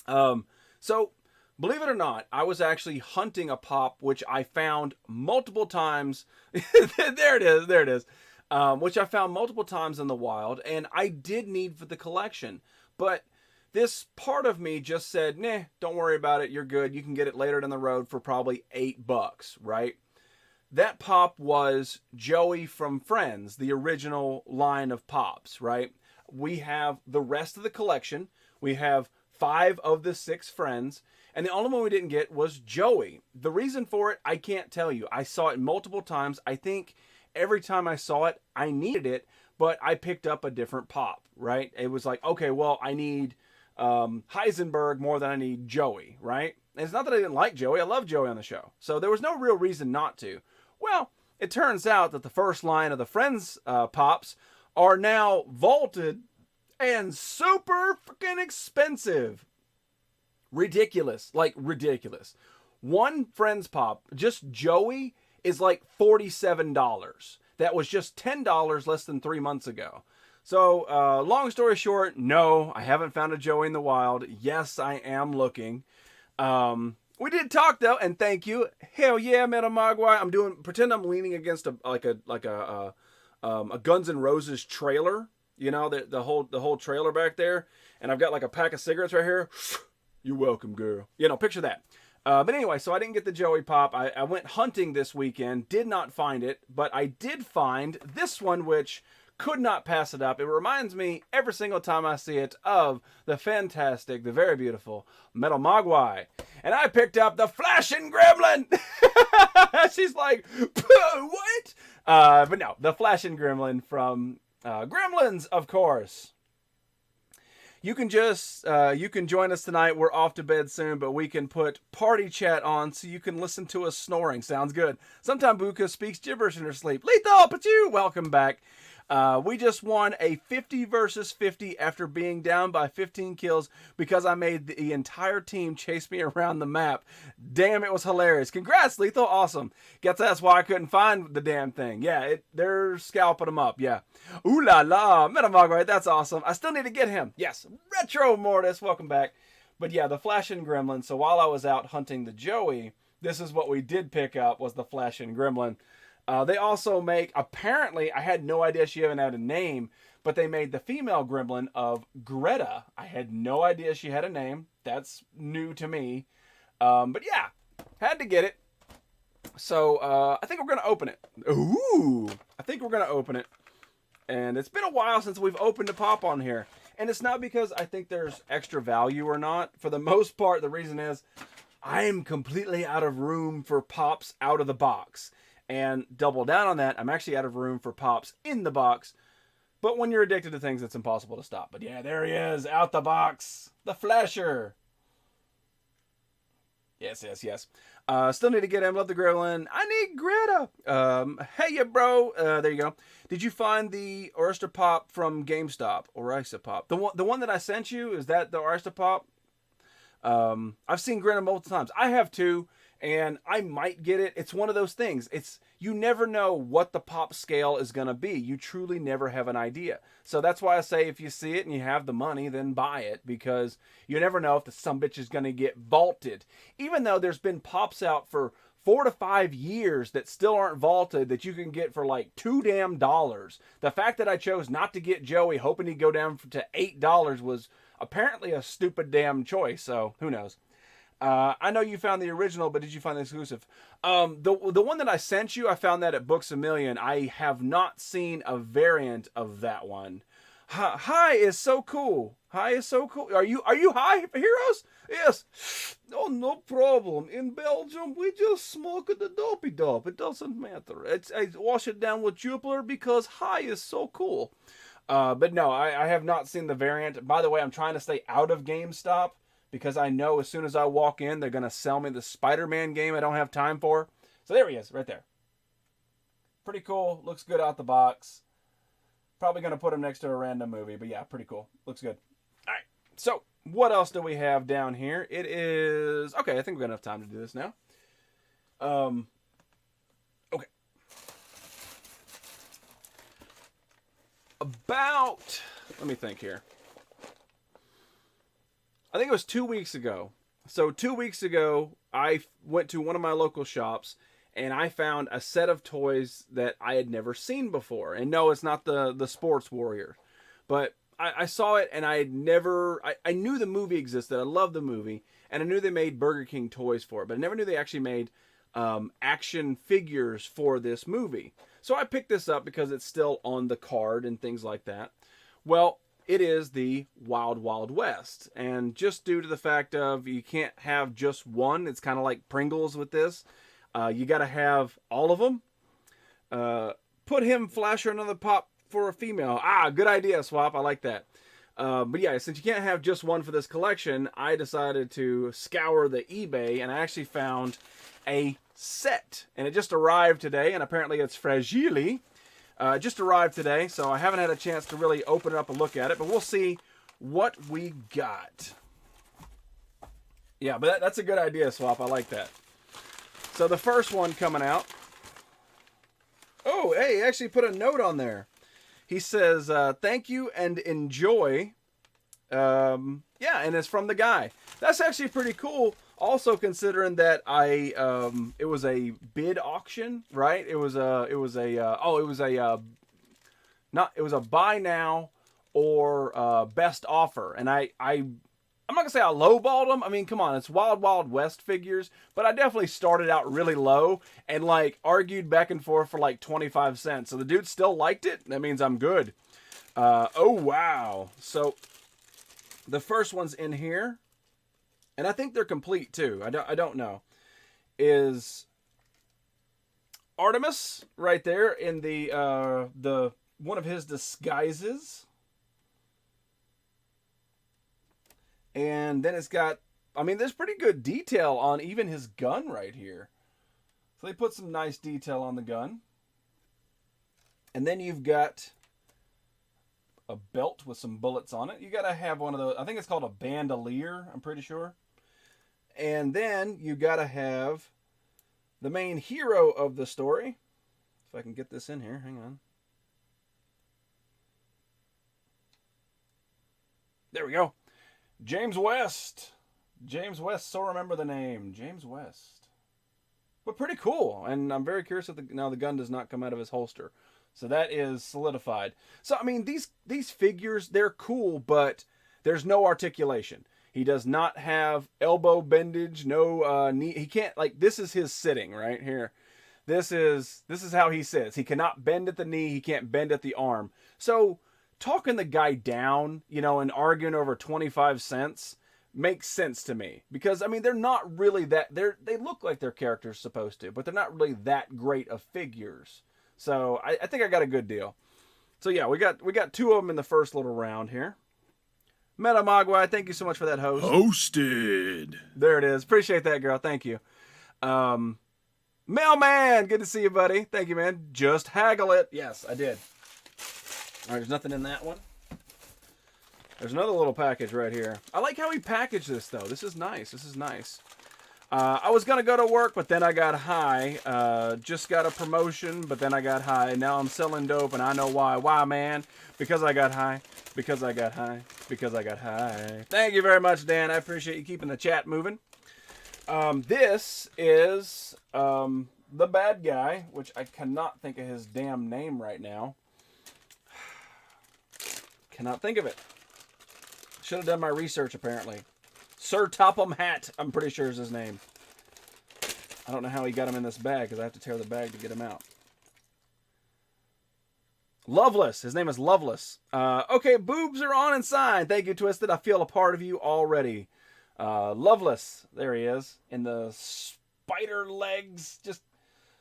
So, believe it or not, I was actually hunting a pop, which I found multiple times. There it is. Which I found multiple times in the wild, and I did need for the collection. But this part of me just said, nah, don't worry about it. You're good. You can get it later down the road for probably $8, right? that pop was Joey from Friends, the original line of pops, right? We have the rest of the collection. We have 5 of the 6 friends. And the only one we didn't get was Joey. The reason for it, I can't tell you. I saw it multiple times. I think every time I saw it, I needed it, but I picked up a different pop, right? It was like, okay, well, I need Heisenberg more than I need Joey, right? And it's not that I didn't like Joey. I love Joey on the show. So there was no real reason not to. Well, it turns out that the first line of the Friends pops are now vaulted and super freaking expensive. Ridiculous. Like, ridiculous. One Friends pop, just Joey, is like $47. That was just $10 less than 3 months ago. So, long story short, no, I haven't found a Joey in the wild. Yes, I am looking. We did talk though, and thank you. Hell yeah, Metal Mogwai. Pretend I'm leaning against a Guns N' Roses trailer. You know, the whole trailer back there, and I've got like a pack of cigarettes right here. You're welcome, girl. You know, picture that. But anyway, so I didn't get the Joey pop. I went hunting this weekend, did not find it, but I did find this one, which could not pass it up. It reminds me every single time I see it of the fantastic, the very beautiful Metal Mogwai. And I picked up the Flashing Gremlin. She's like, what? But no, the Flashing Gremlin from Gremlins, of course. You can join us tonight. We're off to bed soon, but we can put party chat on so you can listen to us snoring. Sounds good. Sometimes Buka speaks gibberish in her sleep. Lethal, but you, welcome back. We just won a 50 versus 50 after being down by 15 kills because I made the entire team chase me around the map. Damn, it was hilarious. Congrats, Lethal. Awesome. Guess that's why I couldn't find the damn thing. Yeah, they're scalping them up. Yeah. Ooh la la. Metamogwai, that's awesome. I still need to get him. Yes. Retro Mortis, welcome back. But yeah, the Flashing Gremlin. So while I was out hunting the Joey, this is what we did pick up, was the Flashing Gremlin. They also make, apparently, I had no idea she even had a name, but they made the female gremlin of Greta. I had no idea she had a name. That's new to me. But yeah, had to get it. So I think we're going to open it. Ooh, I think we're going to open it. And it's been a while since we've opened a pop on here. And it's not because I think there's extra value or not. For the most part, the reason is I'm completely out of room for pops out of the box. And double down on that, I'm actually out of room for pops in the box. But when you're addicted to things, it's impossible to stop. But yeah, there he is, out the box. The Flasher. Yes. Still need to get him. Love the Gremlin. I need Greta. Hey, yeah, bro. There you go. Did you find the Oyster Pop from GameStop? Oyster Pop. The one that I sent you, is that the Oyster Pop? I've seen Greta multiple times. I have too. And I might get it. It's one of those things. You never know what the pop scale is going to be. You truly never have an idea. So that's why I say if you see it and you have the money, then buy it. Because you never know if the sumbitch is going to get vaulted. Even though there's been pops out for 4 to 5 years that still aren't vaulted that you can get for like $2 damn. The fact that I chose not to get Joey hoping he'd go down to $8 was apparently a stupid damn choice. So who knows? I know you found the original, but did you find the exclusive? The one that I sent you, I found that at Books A Million. I have not seen a variant of that one. Hi is so cool. Hi is so cool. Are you high, heroes? Yes. Oh, no problem. In Belgium, we just smoke the dopey dope. It doesn't matter. I wash it down with Jupiter because high is so cool. But no, I have not seen the variant. By the way, I'm trying to stay out of GameStop, because I know as soon as I walk in, they're going to sell me the Spider-Man game I don't have time for. So there he is, right there. Pretty cool. Looks good out the box. Probably going to put him next to a random movie, but yeah, pretty cool. Looks good. All right, so what else do we have down here? It is... Okay, I think we've got enough time to do this now. Okay. Let me think here. I think it was 2 weeks ago. So 2 weeks ago, I went to one of my local shops and I found a set of toys that I had never seen before. And no, it's not the Sports Warrior. But I saw it and I knew the movie existed. I loved the movie. And I knew they made Burger King toys for it. But I never knew they actually made action figures for this movie. So I picked this up because it's still on the card and things like that. Well, it is the Wild Wild West. And just due to the fact of you can't have just one, it's kind of like Pringles with this. You got to have all of them. Put him, Flasher, another pop for a female. Good idea, Swap. I like that. But yeah, since you can't have just one for this collection, I decided to scour the eBay, and I actually found a set. And it just arrived today, and apparently it's fragile. Just arrived today, so I haven't had a chance to really open it up and look at it, but we'll see what we got. Yeah, but that's a good idea, Swap. I like that. So the first one coming out. Oh, hey, he actually put a note on there. He says, thank you and enjoy. Yeah, and it's from the guy. That's actually pretty cool. Also considering that it was a bid auction, right? It was a buy now or best offer. And I'm not gonna say I lowballed them. I mean, come on, it's Wild Wild West figures, but I definitely started out really low and like argued back and forth for like 25 cents. So the dude still liked it. That means I'm good. Oh wow. So the first one's in here. And I think they're complete too. I don't know. Is Artemis right there in the one of his disguises. And then it's got, I mean, there's pretty good detail on even his gun right here. So they put some nice detail on the gun. And then you've got a belt with some bullets on it. You got to have one of those. I think it's called a bandolier, I'm pretty sure. And then you got to have the main hero of the story. If I can get this in here, hang on. There we go. James West. James West, so remember the name. James West. But pretty cool. And I'm very curious if now the gun does not come out of his holster. So that is solidified. So, I mean, these figures, they're cool, but there's no articulation. He does not have elbow bendage, no knee. He can't, like, this is his sitting right here. This is how he sits. He cannot bend at the knee. He can't bend at the arm. So talking the guy down, you know, and arguing over 25 cents makes sense to me. Because, I mean, they're not really that, they look like their character's supposed to, but they're not really that great of figures. So I think I got a good deal. So yeah, we got two of them in the first little round here. Meta Mogwai, thank you so much for that host. Hosted. There it is. Appreciate that, girl. Thank you. Mailman, good to see you, buddy. Thank you, man. Just haggle it. Yes, I did. All right, there's nothing in that one. There's another little package right here. I like how he packaged this, though. This is nice. This is nice. I was going to go to work, but then I got high. Just got a promotion, but then I got high. Now I'm selling dope, and I know why. Why, man? Because I got high. Because I got high. Because I got high. Thank you very much, Dan. I appreciate you keeping the chat moving. This is the bad guy, which I cannot think of his damn name right now. Cannot think of it. Should have done my research, apparently. Sir Topham Hatt, I'm pretty sure is his name. I don't know how he got him in this bag, because I have to tear the bag to get him out. Loveless. His name is Loveless. Okay, boobs are on and signed. Thank you, Twisted. I feel a part of you already. Loveless. There he is. In the spider legs. Just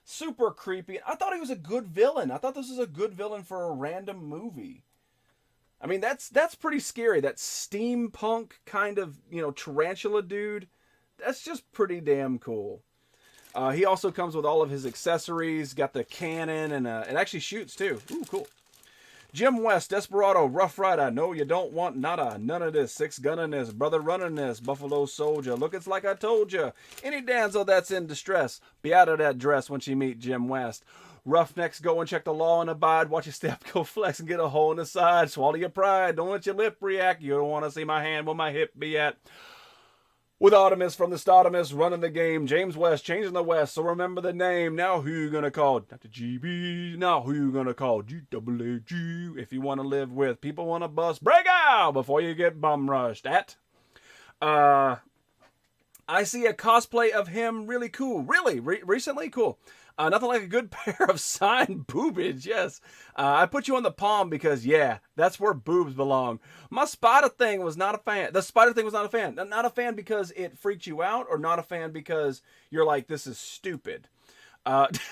super creepy. I thought he was a good villain. I thought this was a good villain for a random movie. I mean, that's pretty scary. That steampunk kind of, you know, tarantula dude. That's just pretty damn cool. He also comes with all of his accessories. Got the cannon and it actually shoots too. Ooh, cool. Jim West, Desperado, Rough Rider. No, you don't want nada. None of this. Six gunning this. Brother running this. Buffalo Soldier. Look, it's like I told you. Any damsel that's in distress, be out of that dress when she meet Jim West. Roughnecks, go and check the law and abide. Watch your step, go flex and get a hole in the side. Swallow your pride. Don't let your lip react. You don't want to see my hand where my hip be at. With Artemis from the Startemis running the game. James West changing the West. So remember the name. Now who you gonna call? Dr. GB. Now who you gonna call? GAAG. If you want to live with people want to bust, break out before you get bum rushed at. I see a cosplay of him, really cool. Really? Recently? Cool. Nothing like a good pair of signed boobage, yes. I put you on the palm because, yeah, that's where boobs belong. My spider thing was not a fan. The spider thing was not a fan. Not a fan because it freaked you out, or not a fan because you're like, this is stupid. Delv,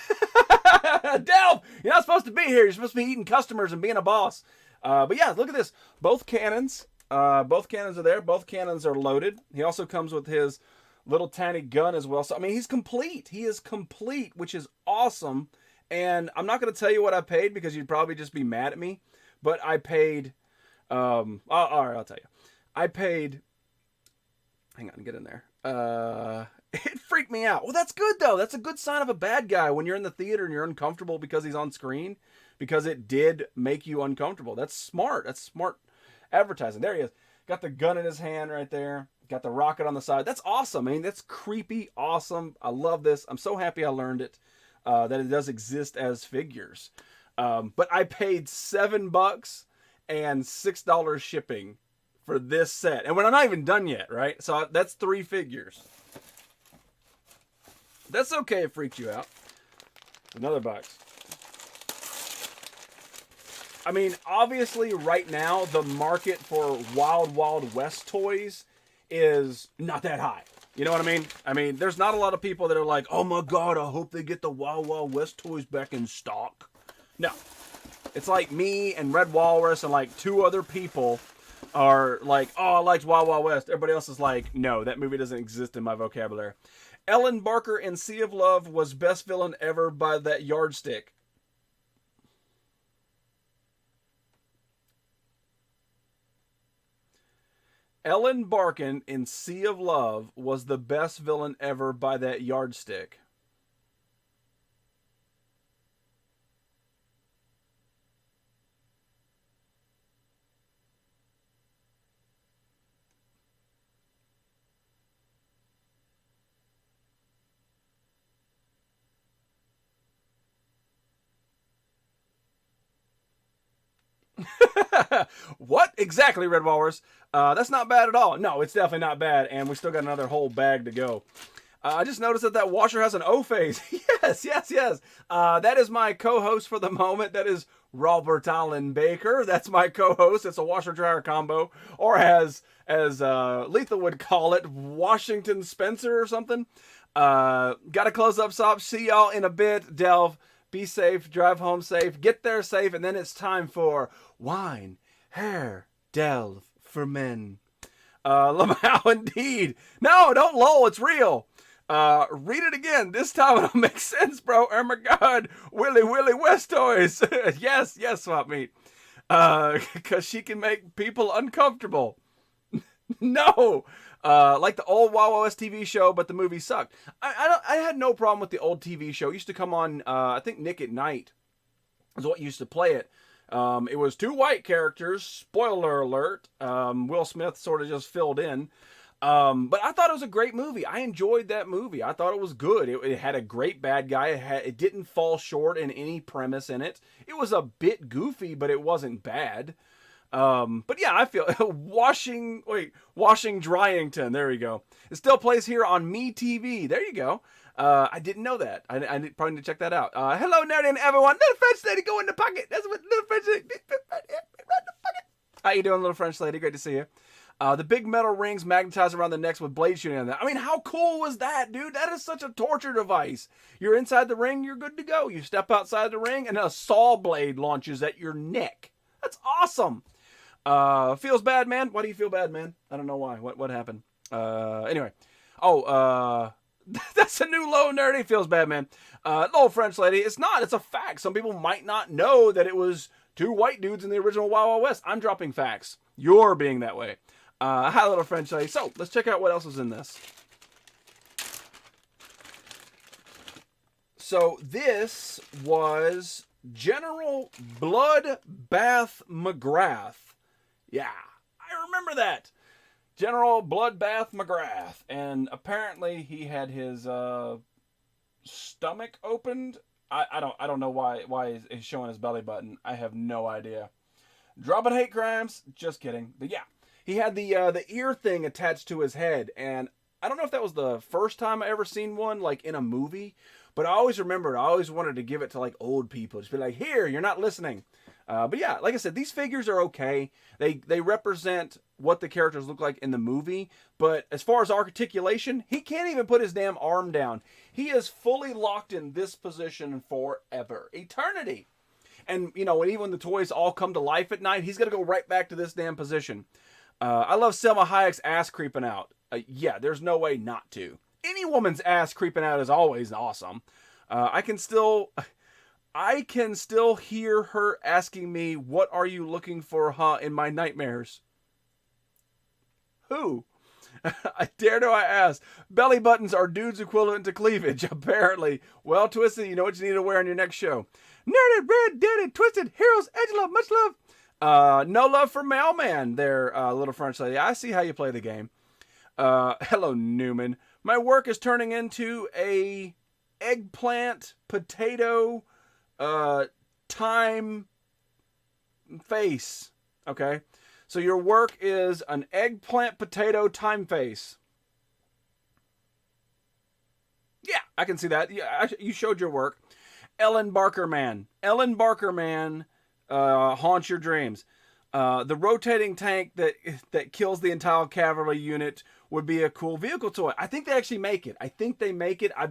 you're not supposed to be here. You're supposed to be eating customers and being a boss. But yeah, look at this. Both cannons are there. Both cannons are loaded. He also comes with his little tiny gun as well. So, I mean, he's complete. He is complete, which is awesome. And I'm not going to tell you what I paid because you'd probably just be mad at me. But I paid, all right, I'll tell you. I paid, hang on, get in there. It freaked me out. Well, that's good, though. That's a good sign of a bad guy when you're in the theater and you're uncomfortable because he's on screen. Because it did make you uncomfortable. That's smart. That's smart advertising. There he is. Got the gun in his hand right there. Got the rocket on the side. That's awesome. I mean, that's creepy awesome. I love this. I'm so happy I learned it. That it does exist as figures. But I paid $7 and $6 shipping for this set. And we're not even done yet, right? So that's 3 figures. That's okay, it freaked you out. Another box. I mean, obviously right now, the market for Wild Wild West toys is not that high. You know what I mean? I mean, there's not a lot of people that are like, oh my God, I hope they get the Wild Wild West toys back in stock. No. It's like me and Red Walrus and like 2 other people are like, oh, I liked Wild Wild West. Everybody else is like, no, that movie doesn't exist in my vocabulary. Ellen Barker in Sea of Love was best villain ever by that yardstick. Ellen Barkin in Sea of Love was the best villain ever by that yardstick. What? Exactly, Red Walrus. That's not bad at all. No, it's definitely not bad, and we still got another whole bag to go. I just noticed that washer has an O face. Yes. That is my co-host for the moment. That is Robert Allen Baker. That's my co-host. It's a washer-dryer combo. Or as Lethal would call it, Washington Spencer or something. Got to close up shop. See y'all in a bit. Delv, be safe. Drive home safe. Get there safe. And then it's time for Wine, Hair, Delv for Men. Lamau indeed. No, don't lull. It's real. Read it again. This time it'll make sense, bro. Oh my God. Willy West toys. yes, Swap Meet. Because she can make people uncomfortable. No. Like the old Wild Wild West TV show, but the movie sucked. I had no problem with the old TV show. It used to come on, I think Nick at Night is what used to play it. It was 2 white characters. Spoiler alert. Will Smith sort of just filled in. But I thought it was a great movie. I enjoyed that movie. I thought it was good. It had a great bad guy. It didn't fall short in any premise in it. It was a bit goofy, but it wasn't bad. But yeah, I feel Washing Dryington. There we go. It still plays here on MeTV. There you go. I didn't know that. I probably need to check that out. Hello, nerd and everyone. Little French lady, go in the pocket. That's what little French lady. How you doing, little French lady? Great to see you. The big metal rings magnetized around the necks with blades shooting on them. I mean, how cool was that, dude? That is such a torture device. You're inside the ring, you're good to go. You step outside the ring, and a saw blade launches at your neck. That's awesome. Feels bad, man. Why do you feel bad, man? I don't know why. What happened? Anyway. That's a new low nerdy. Feels bad, man. Little French lady. It's not. It's a fact. Some people might not know that it was 2 white dudes in the original Wild Wild West. I'm dropping facts. You're being that way. Hi, little French lady. So, let's check out what else is in this. So, this was General Bloodbath McGrath. Yeah, I remember that. General Bloodbath McGrath. And apparently he had his stomach opened. I don't know why he's showing his belly button. I have no idea. Dropping hate crimes. Just kidding. But yeah. He had the ear thing attached to his head, and I don't know if that was the first time I ever seen one, like in a movie, but I always remember, I always wanted to give it to like old people. Just be like, here, you're not listening. But yeah, like I said, these figures are okay. They represent what the characters look like in the movie. But as far as articulation, he can't even put his damn arm down. He is fully locked in this position forever. Eternity. And, you know, when even the toys all come to life at night, he's going to go right back to this damn position. I love Selma Hayek's ass creeping out. Yeah, there's no way not to. Any woman's ass creeping out is always awesome. I can still hear her asking me, "What are you looking for, huh?" in my nightmares. Who? I dare do I ask. Belly buttons are dudes equivalent to cleavage, apparently. Well, Twisted, you know what you need to wear on your next show. Nerdy, Red, Daddy, Twisted, Heroes, Angela, much love. No love for Mailman there, little French lady. I see how you play the game. Hello, Newman. My work is turning into a eggplant, potato, time face. Okay. So your work is an eggplant, potato, time face. Yeah, I can see that. Yeah, you showed your work. Ellen Barker Man. Ellen Barker Man haunts your dreams. The rotating tank that kills the entire cavalry unit would be a cool vehicle toy. I think they actually make it. I've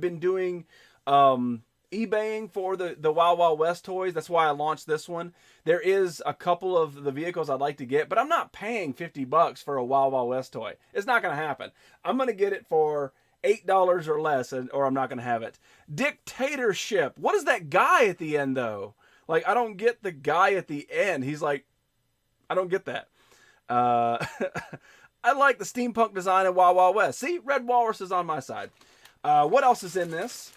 been doing eBaying for the Wild Wild West toys. That's why I launched this one. There is a couple of the vehicles I'd like to get, but I'm not paying $50 for a Wild Wild West toy. It's not going to happen. I'm going to get it for $8 or less, or I'm not going to have it. Dictatorship. What is that guy at the end, though? Like, I don't get the guy at the end. He's like, I don't get that. I like the steampunk design of Wild Wild West. See, Red Walrus is on my side. What else is in this?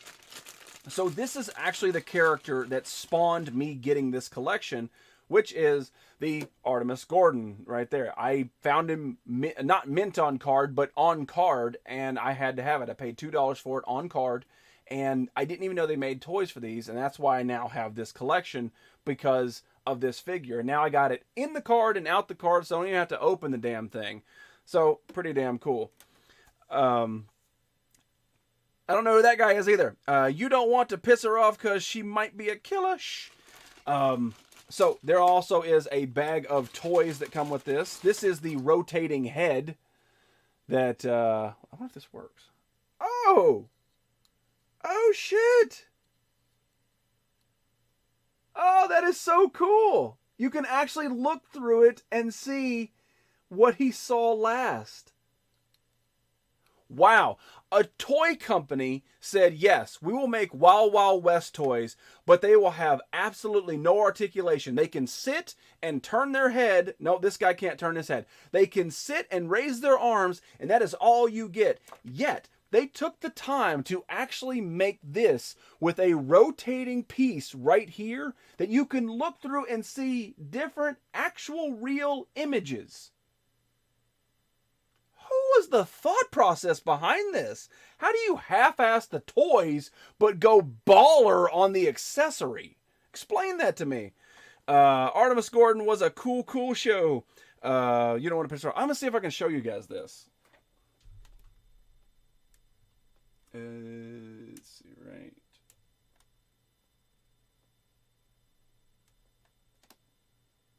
So this is actually the character that spawned me getting this collection, which is the Artemis Gordon right there. I found him not mint on card, but on card, and I had to have it. I paid $2 for it on card, and I didn't even know they made toys for these, and that's why I now have this collection, because of this figure. And now I got it in the card and out the card, so I don't even have to open the damn thing. So, pretty damn cool. I don't know who that guy is either. You don't want to piss her off because she might be a killer. Shh. So there also is a bag of toys that come with this. This is the rotating head that, I wonder if this works. Oh! Oh, shit! Oh, that is so cool! You can actually look through it and see what he saw last. Wow. A toy company said, yes, we will make Wild Wild West toys, but they will have absolutely no articulation. They can sit and turn their head. No, this guy can't turn his head. They can sit and raise their arms, and that is all you get. Yet, they took the time to actually make this with a rotating piece right here that you can look through and see different actual real images. Who was the thought process behind this? How do you half-ass the toys but go baller on the accessory? Explain that to me. Artemis Gordon was a cool show. You don't want to piss her off. I'm going to see if I can show you guys this. Let's see, right.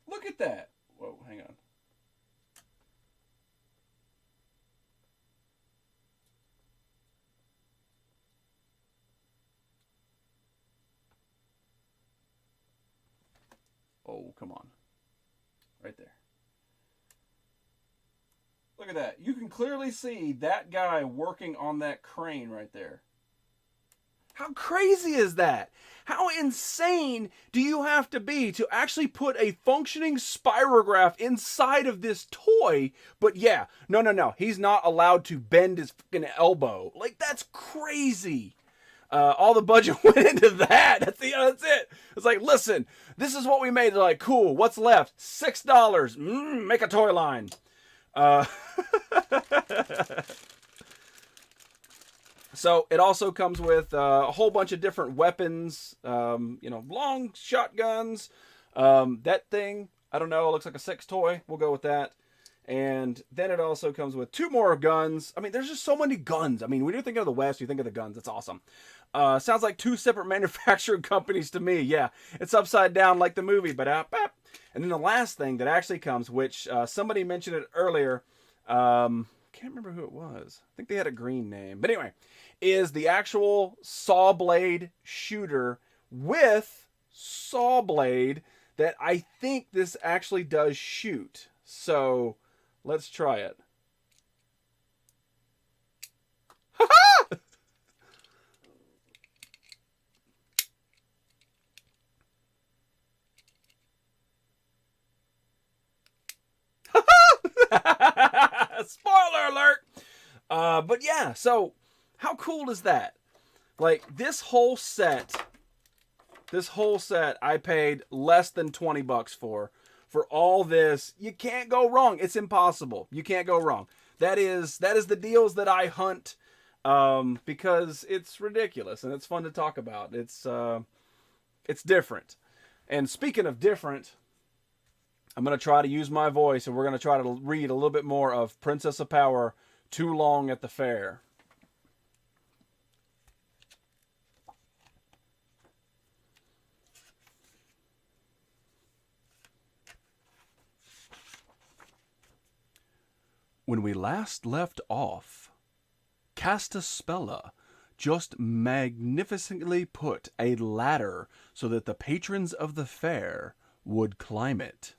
Look at that. Whoa, hang on. Oh, come on. Right there. Look at that. You can clearly see that guy working on that crane right there. How crazy is that? How insane do you have to be to actually put a functioning spirograph inside of this toy? But yeah, no. He's not allowed to bend his fucking elbow. Like, that's crazy. All the budget went into that. That's it. It's like, listen, this is what we made. They're like, cool. What's left? $6. Make a toy line. So it also comes with a whole bunch of different weapons. Long shotguns. That thing, I don't know. It looks like a sex toy. We'll go with that. And then it also comes with 2 more guns. I mean, there's just so many guns. I mean, when you think of the West, you think of the guns. It's awesome. Sounds like 2 separate manufacturing companies to me. Yeah, it's upside down like the movie. But and then the last thing that actually comes, which somebody mentioned it earlier. Can't remember who it was. I think they had a green name. But anyway, is the actual saw blade shooter with saw blade that I think this actually does shoot. So let's try it. Spoiler alert! But yeah, so how cool is that? Like this whole set I paid less than $20 for all this. You can't go wrong. It's impossible. You can't go wrong. That is the deals that I hunt because it's ridiculous and it's fun to talk about. It's different. And speaking of different, I'm going to try to use my voice and we're going to try to read a little bit more of Princess of Power, Too Long at the Fair. When we last left off, Castaspella just magnificently put a ladder so that the patrons of the fair would climb it.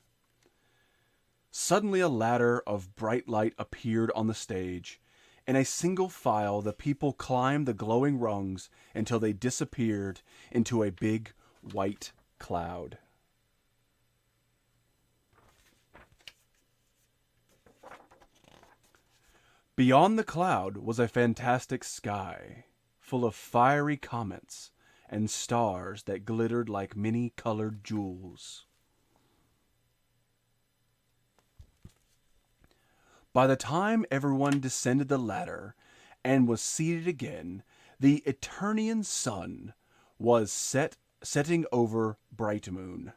Suddenly a ladder of bright light appeared on the stage. In a single file, the people climbed the glowing rungs until they disappeared into a big white cloud. Beyond the cloud was a fantastic sky, full of fiery comets and stars that glittered like many-colored jewels. By the time everyone descended the ladder and was seated again, the Eternian sun was setting over Brightmoon.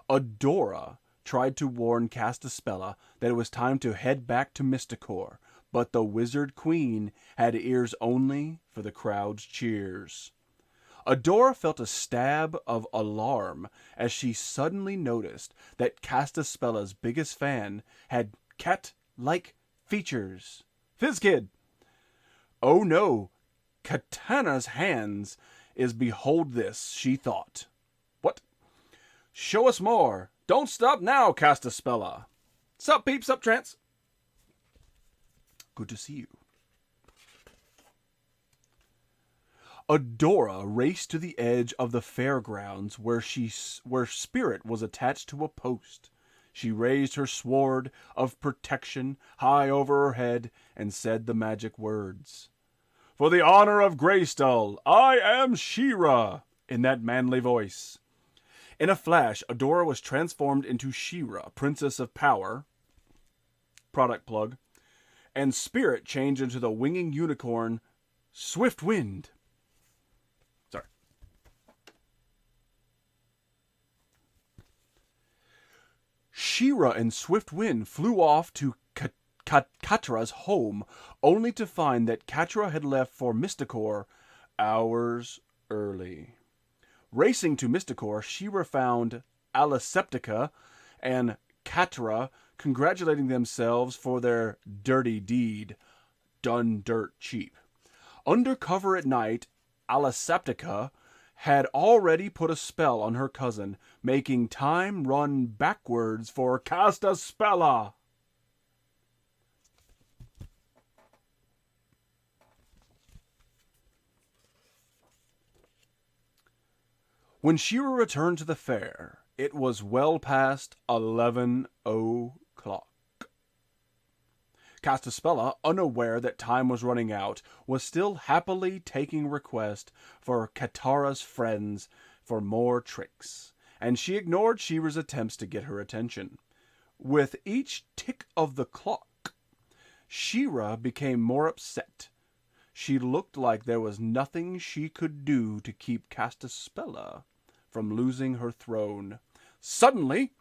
Adora tried to warn Castaspella that it was time to head back to Mystacor, but the Wizard Queen had ears only for the crowd's cheers. Adora felt a stab of alarm as she suddenly noticed that Castaspella's biggest fan had cat-like features. Fizzkid! Oh no, Katana's hands is behold this, she thought. What? Show us more. Don't stop now, Castaspella. Sup, peeps? Sup, Trance? Good to see you. Adora raced to the edge of the fairgrounds where Spirit was attached to a post. She raised her sword of protection high over her head and said the magic words. For the honor of Greyskull, I am She-Ra, in that manly voice. In a flash, Adora was transformed into She-Ra, Princess of Power, product plug, and Spirit changed into the winging unicorn, Swift Wind. Sorry. She-Ra and Swift Wind flew off to Catra's home, only to find that Catra had left for Mystacor hours early. Racing to Mystacor, She-Ra found Alaseptica and Catra congratulating themselves for their dirty deed, done dirt cheap. Undercover at night, Alaseptica had already put a spell on her cousin, making time run backwards for Castaspella. When She-Ra returned to the fair, it was well past 11 o'clock. Castaspella, unaware that time was running out, was still happily taking request for Katara's friends for more tricks, and she ignored She-Ra's attempts to get her attention. With each tick of the clock, She-Ra became more upset. She looked like there was nothing she could do to keep Castaspella from losing her throne. Suddenly,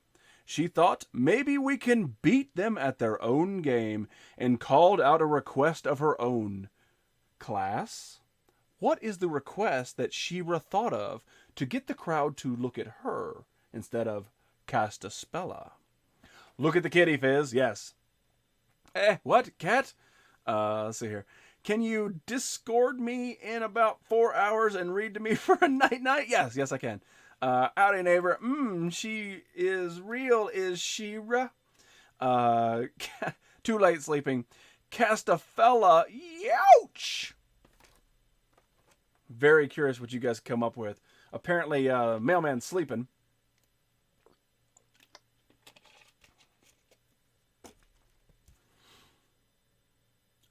She thought maybe we can beat them at their own game and called out a request of her own. Class, what is the request that She-Ra thought of to get the crowd to look at her instead of Castaspella? Look at the kitty, Fizz. Yes. What, cat? Let's see here. Can you Discord me in about 4 hours and read to me for a night-night? Yes, I can. Howdy, neighbor. She is real, is She-Ra? Too late sleeping. Castafella. Youch! Very curious what you guys come up with. Apparently, Mailman's sleeping.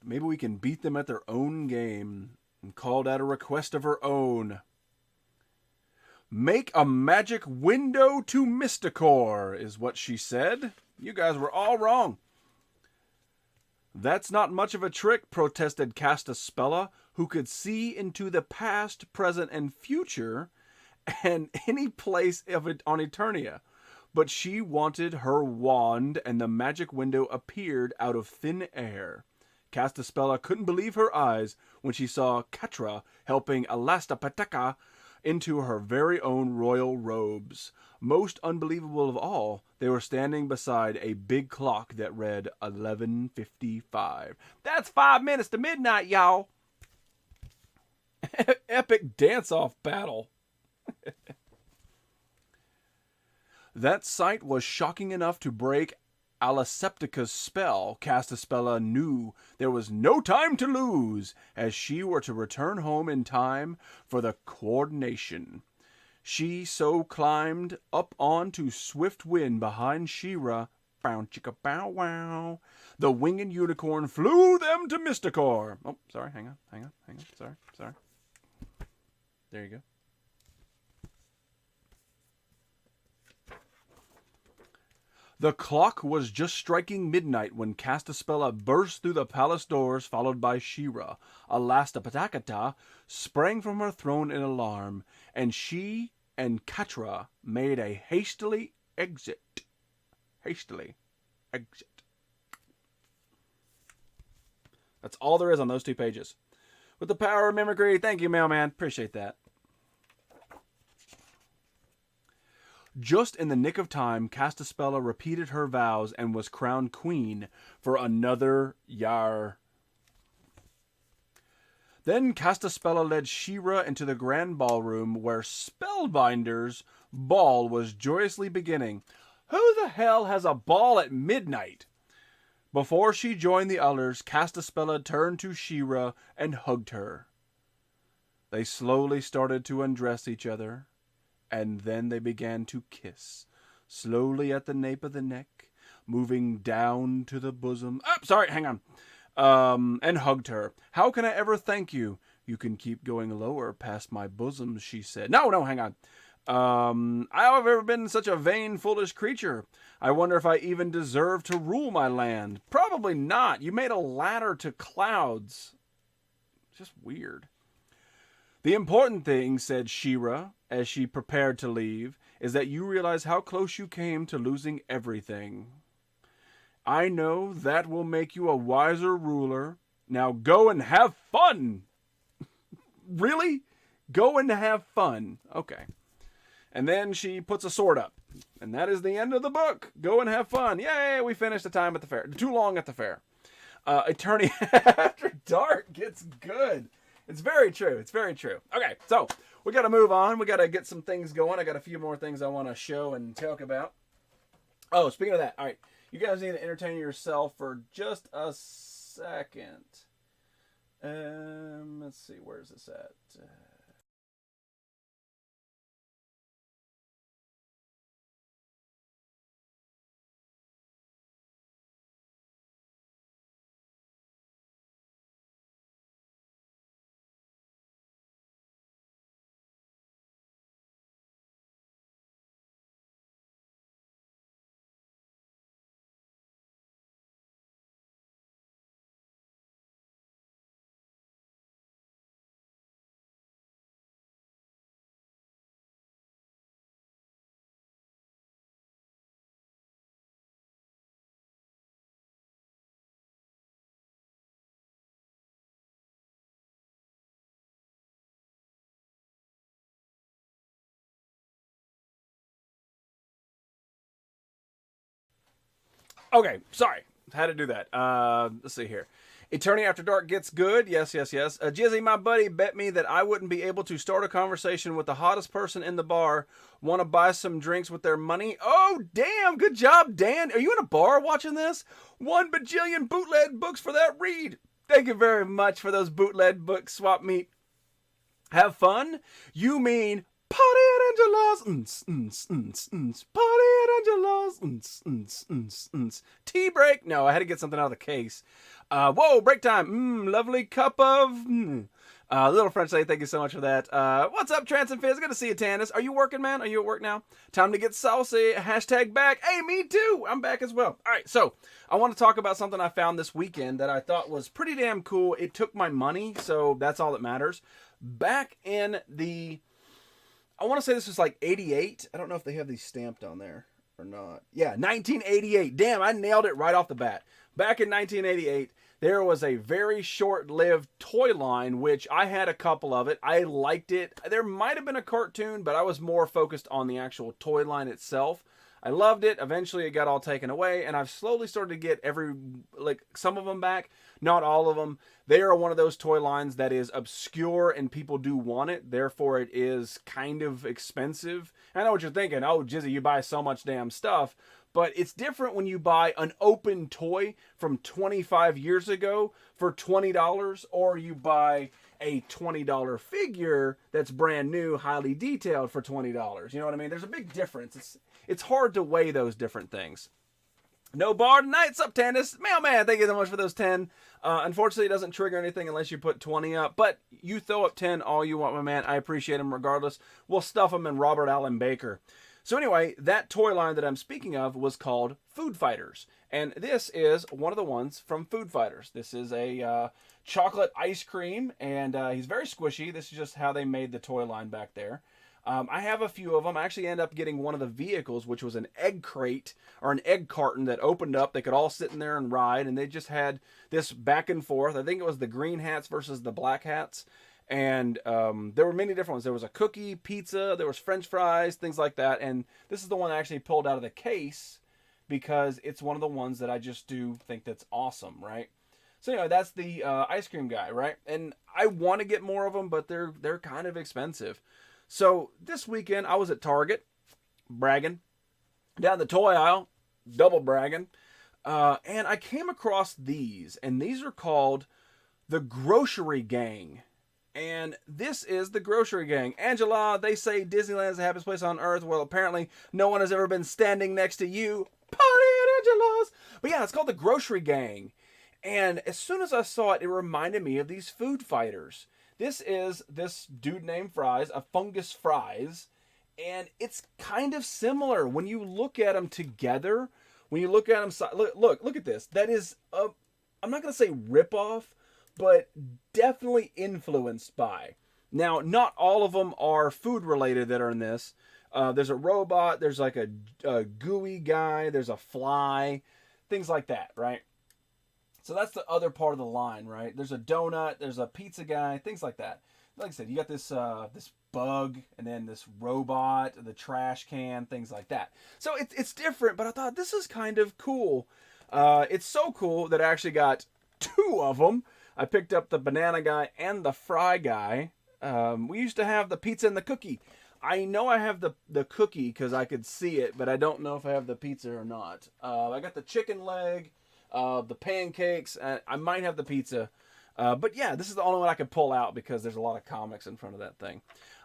Maybe we can beat them at their own game, and called out a request of her own. Make a magic window to Mystacor, is what she said. You guys were all wrong. That's not much of a trick, protested Castaspella, who could see into the past, present, and future, and any place of it on Eternia. But she wanted her wand, and the magic window appeared out of thin air. Castaspella couldn't believe her eyes when she saw Catra helping Elastapataka into her very own royal robes. Most unbelievable of all, they were standing beside a big clock that read 11:55. That's 5 minutes to midnight, y'all. Epic dance-off battle. That sight was shocking enough to break Alaseptica's spell. Castaspella knew there was no time to lose, as she were to return home in time for the coordination. She so climbed up onto Swift Wind behind She-Ra. Bow chicka bow wow. The winged unicorn flew them to Mystacor. Oh, sorry, hang on. Sorry. There you go. The clock was just striking midnight when Castaspella burst through the palace doors, followed by She-Ra. Elastapataka sprang from her throne in alarm, and she and Catra made a hastily exit. That's all there is on those 2 pages. With the power of mimicry, thank you, Mailman. Appreciate that. Just in the nick of time, Castaspella repeated her vows and was crowned queen for another year. Then Castaspella led She-Ra into the grand ballroom where Spellbinder's ball was joyously beginning. Who the hell has a ball at midnight? Before she joined the others, Castaspella turned to She-Ra and hugged her. They slowly started to undress each other. And then they began to kiss, slowly at the nape of the neck, moving down to the bosom. Hang on. And hugged her. How can I ever thank you? You can keep going lower past my bosom, she said. No, hang on. I have ever been such a vain, foolish creature. I wonder if I even deserve to rule my land. Probably not. You made a ladder to clouds. It's just weird. The important thing, said She-Ra, as she prepared to leave, is that you realize how close you came to losing everything. I know that will make you a wiser ruler. Now go and have fun! Really? Go and have fun. Okay. And then she puts a sword up. And that is the end of the book. Go and have fun. Yay, we finished the time at the fair. Too long at the fair. Eternia After Dark gets good. It's very true. Okay, so we got to move on. We got to get some things going. I got a few more things I want to show and talk about. Oh, speaking of that, all right. You guys need to entertain yourself for just a second. Let's see, where's this at? Okay, sorry. Had to do that. Let's see here. Eternity After Dark gets good. Yes. Jizzy, my buddy, bet me that I wouldn't be able to start a conversation with the hottest person in the bar. Want to buy some drinks with their money? Oh, damn. Good job, Dan. Are you in a bar watching this? 1 bajillion bootleg books for that read. Thank you very much for those bootleg books, Swap Meet. Have fun? You mean party at Angela's. Party at Angela's. Tea break? No, I had to get something out of the case. Whoa, break time. Lovely cup of... Little French lady, thank you so much for that. What's up, Trance and Fizz? Good to see you, Tanis. Are you working, man? Are you at work now? Time to get saucy. Hashtag back. Hey, me too. I'm back as well. All right, so I want to talk about something I found this weekend that I thought was pretty damn cool. It took my money, so that's all that matters. Back in the... I want to say this was like 88. I don't know if they have these stamped on there or not. Yeah, 1988. Damn, I nailed it right off the bat. Back in 1988, there was a very short-lived toy line, which I had a couple of it. I liked it. There might have been a cartoon, but I was more focused on the actual toy line itself. I loved it. Eventually, it got all taken away, and I've slowly started to get some of them back. Not all of them. They are one of those toy lines that is obscure, and people do want it. Therefore, it is kind of expensive. I know what you're thinking. Oh, Jizzy, you buy so much damn stuff. But it's different when you buy an open toy from 25 years ago for $20, or you buy a $20 figure that's brand new, highly detailed for $20. You know what I mean? There's a big difference. It's hard to weigh those different things. No bar tonight. Sup, Tanis? Mailman, thank you so much for those 10. Unfortunately, it doesn't trigger anything unless you put 20 up. But you throw up 10 all you want, my man. I appreciate them regardless. We'll stuff them in Robert Allen Baker. So anyway, that toy line that I'm speaking of was called Food Fighters. And this is one of the ones from Food Fighters. This is a chocolate ice cream, and he's very squishy. This is just how they made the toy line back there. I have a few of them. I actually ended up getting one of the vehicles, which was an egg crate or an egg carton that opened up. They could all sit in there and ride, and they just had this back and forth. I think it was the green hats versus the black hats. And there were many different ones. There was a cookie, pizza, there was French fries, things like that. And this is the one I actually pulled out of the case because it's one of the ones that I just do think that's awesome, right? So anyway, that's the ice cream guy, right? And I want to get more of them, but they're kind of expensive. So this weekend I was at Target, bragging, down the toy aisle, double bragging, and I came across these, and these are called the Grocery Gang. And this is the Grocery Gang. Angela, they say Disneyland is the happiest place on earth. Well, apparently no one has ever been standing next to you. Party at Angela's. But yeah, it's called the Grocery Gang. And as soon as I saw it, it reminded me of these Food Fighters. This is this dude named Fries, a Fungus Fries. And it's kind of similar when you look at them together. When you look at them, look at this. That is, I'm not going to say ripoff, but definitely influenced by. Now, not all of them are food related that are in this. There's a robot, there's like a gooey guy, there's a fly, things like that, right? So that's the other part of the line, right? There's a donut, there's a pizza guy, things like that. Like I said, you got this this bug, and then this robot, the trash can, things like that. So it's different, but I thought this is kind of cool. It's so cool that I actually got 2 of them. I picked up the banana guy and the fry guy. We used to have the pizza and the cookie. I know I have the cookie because I could see it, but I don't know if I have the pizza or not. I got the chicken leg, the pancakes. I might have the pizza. But yeah, this is the only one I could pull out because there's a lot of comics in front of that thing.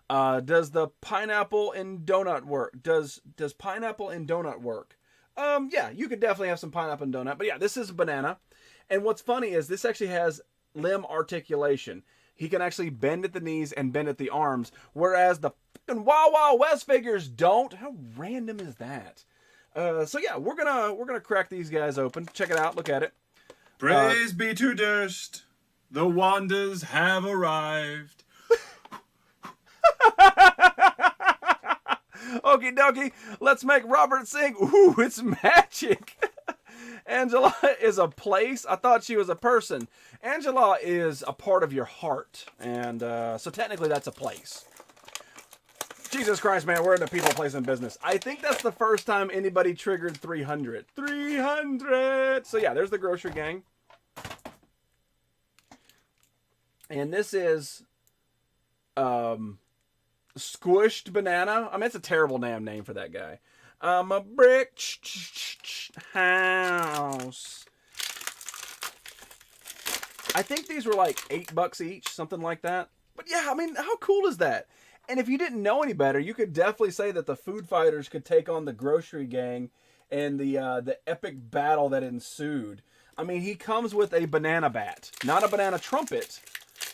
Does the pineapple in donut work? Does pineapple in donut work? Yeah, you could definitely have some pineapple in donut. But yeah, this is a banana. And what's funny is this actually has limb articulation. He can actually bend at the knees and bend at the arms, whereas the fucking Wild Wild West figures don't. How random is that? So yeah, we're gonna crack these guys open. Check it out. Look at it. Praise be to Durst. The Wandas have arrived. Okie dokie. Let's make Robert sing. Ooh, it's magic. Angela is a place. I thought she was a person. Angela is a part of your heart. And so technically that's a place. Jesus Christ, man, we're in the people placing business. I think that's the first time anybody triggered 300. 300! So yeah, there's the grocery gang. And this is Squished Banana. I mean, it's a terrible damn name for that guy. I'm a brick house. I think these were like $8 each, something like that. But yeah, I mean, how cool is that? And if you didn't know any better, you could definitely say that the Food Fighters could take on the grocery gang and the epic battle that ensued. I mean, he comes with a banana bat. Not a banana trumpet,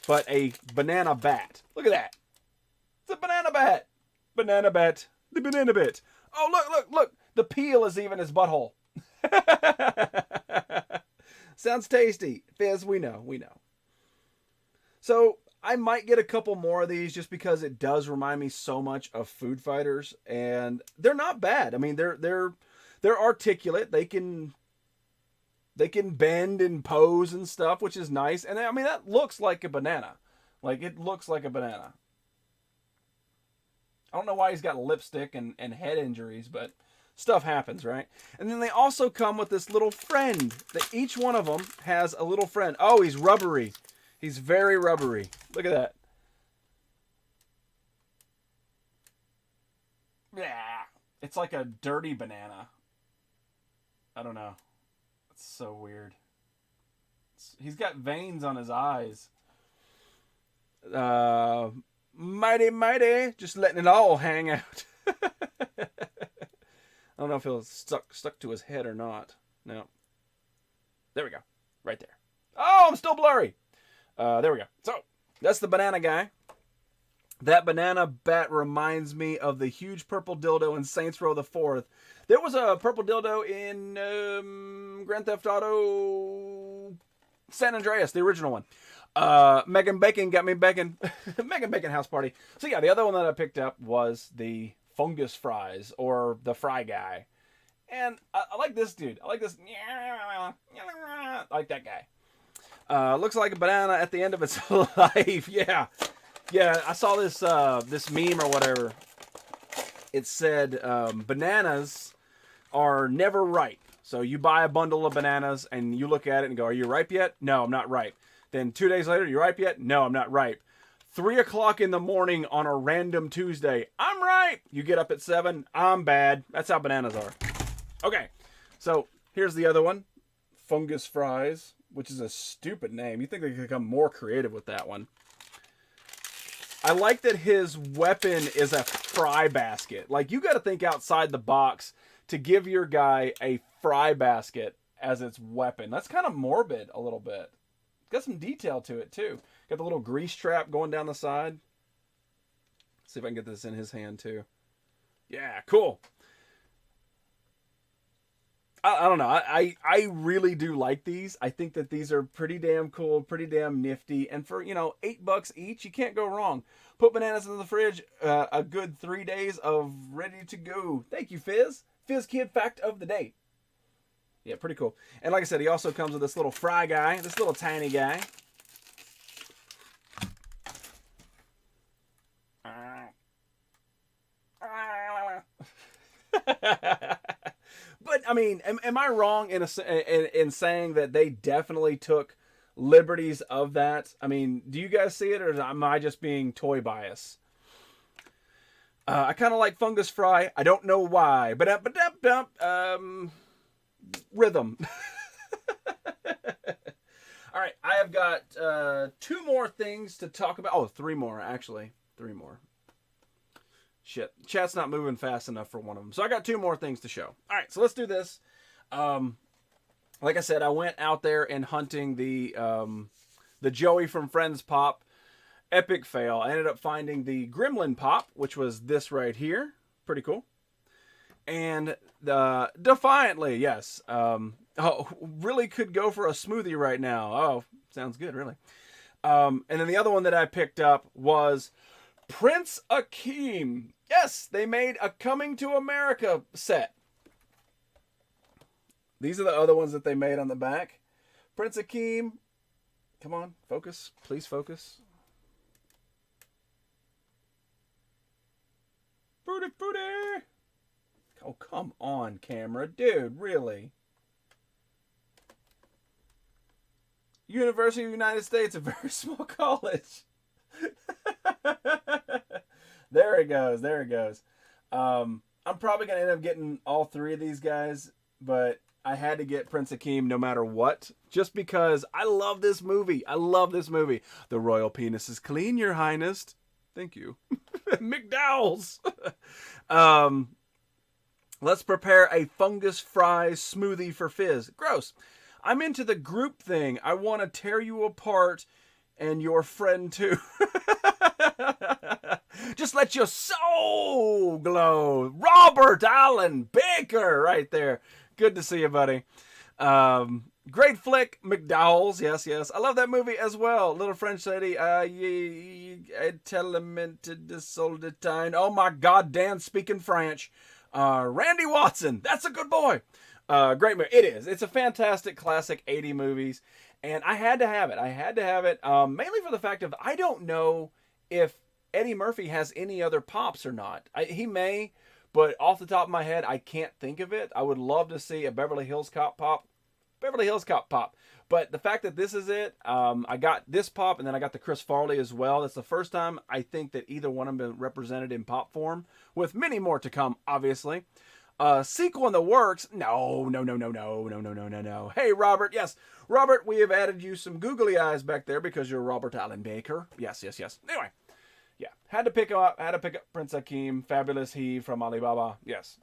but a banana bat. Look at that. It's a banana bat. Banana bat. The banana bat. Oh, look. The peel is even his butthole. Sounds tasty. Fizz, we know. So, I might get a couple more of these just because it does remind me so much of Food Fighters. And they're not bad. I mean, they're articulate. They can bend and pose and stuff, which is nice. And I mean, that looks like a banana. Like, it looks like a banana. I don't know why he's got lipstick and head injuries, but stuff happens, right? And then they also come with this little friend. That each one of them has a little friend. Oh, he's rubbery. He's very rubbery. Look at that. Yeah. It's like a dirty banana. I don't know. It's so weird. He's got veins on his eyes. Mighty. Just letting it all hang out. I don't know if it'll stuck to his head or not. No. There we go. Right there. Oh, I'm still blurry. There we go. So, that's the banana guy. That banana bat reminds me of the huge purple dildo in Saints Row the 4th. There was a purple dildo in Grand Theft Auto San Andreas, the original one. Megan Bacon got me bacon. Megan Bacon house party. So yeah, the other one that I picked up was the fungus fries, or the fry guy. And I like this dude. I like this. I like that guy. Looks like a banana at the end of its life. Yeah. I saw this this meme or whatever. It said bananas are never ripe. So you buy a bundle of bananas and you look at it and go, "Are you ripe yet?" "No, I'm not ripe." Then 2 days later, "You ripe yet?" "No, I'm not ripe." 3 o'clock in the morning on a random Tuesday, "I'm ripe." You get up at 7, "I'm bad." That's how bananas are. Okay, so here's the other one, fungus fries, which is a stupid name. You think they could become more creative with that one. I like that his weapon is a fry basket. Like, you got to think outside the box to give your guy a fry basket as its weapon. That's kind of morbid a little bit. Got some detail to it too. Got the little grease trap going down the side. See if I can get this in his hand too. Yeah, cool. I don't know. I really do like these. I think that these are pretty damn cool, pretty damn nifty. And for, $8 each, you can't go wrong. Put bananas in the fridge, a good 3 days of ready to go. Thank you, Fizz. Fizz Kid Fact of the Day. Yeah, pretty cool. And like I said, he also comes with this little fry guy, this little tiny guy. But I mean, am I wrong in saying that they definitely took liberties of that? I mean, do you guys see it, or am I just being toy bias? I kind of like fungus fry. I don't know why, but rhythm. All right, I have got 2 more things to talk about. Oh, 3 more, actually. 3 more. Shit, chat's not moving fast enough for one of them. So I got 2 more things to show. All right, so let's do this. Like I said, I went out there and hunting the Joey from Friends Pop. Epic fail. I ended up finding the Gremlin Pop, which was this right here. Pretty cool. And the Defiantly, yes. Really could go for a smoothie right now. Oh, sounds good, really. And then the other one that I picked up was Prince Akeem. Yes, they made a Coming to America set. These are the other ones that they made on the back. Prince Akeem. Come on, focus. Please focus. Foodie. Oh, come on, camera. Dude, really? University of the United States, a very small college. There it goes. There it goes. I'm probably going to end up getting all three of these guys, but I had to get Prince Akeem no matter what, just because I love this movie. I love this movie. The royal penis is clean, Your Highness. Thank you. McDowell's. Let's prepare a fungus fries smoothie for Fizz. Gross. I'm into the group thing. I want to tear you apart and your friend too. Just let your soul glow. Robert Allen Baker right there. Good to see you, buddy. Great flick, McDowell's. Yes, yes. I love that movie as well. Little French lady. Telemented Soldetine. Oh my God, Dan speaking French. Randy Watson. That's a good boy. Great movie. It is. It's a fantastic classic 80 movies. And I had to have it. I had to have it. Mainly for the fact of I don't know if Eddie Murphy has any other pops or not. He may, but off the top of my head, I can't think of it. I would love to see a Beverly Hills Cop pop. Beverly Hills Cop pop. But the fact that this is it, I got this pop and then I got the Chris Farley as well. That's the first time I think that either one of them been represented in pop form, with many more to come, obviously. Sequel in the works. No. Hey, Robert. Yes, Robert, we have added you some googly eyes back there because you're Robert Allen Baker. Yes. Anyway, yeah, had to pick up Prince Akeem, Fabulous He from Alibaba. Yes.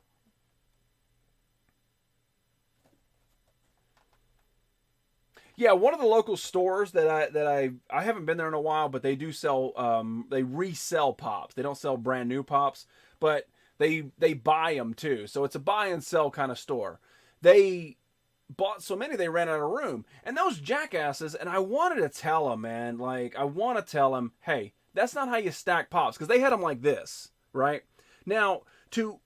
Yeah, one of the local stores that I haven't been there in a while, but they do sell they resell pops. They don't sell brand new pops, but they buy them too. So it's a buy and sell kind of store. They bought so many they ran out of room. And those jackasses, and I wanted to tell them, man, like I want to tell them, hey, that's not how you stack pops, because they had them like this, right? Now, to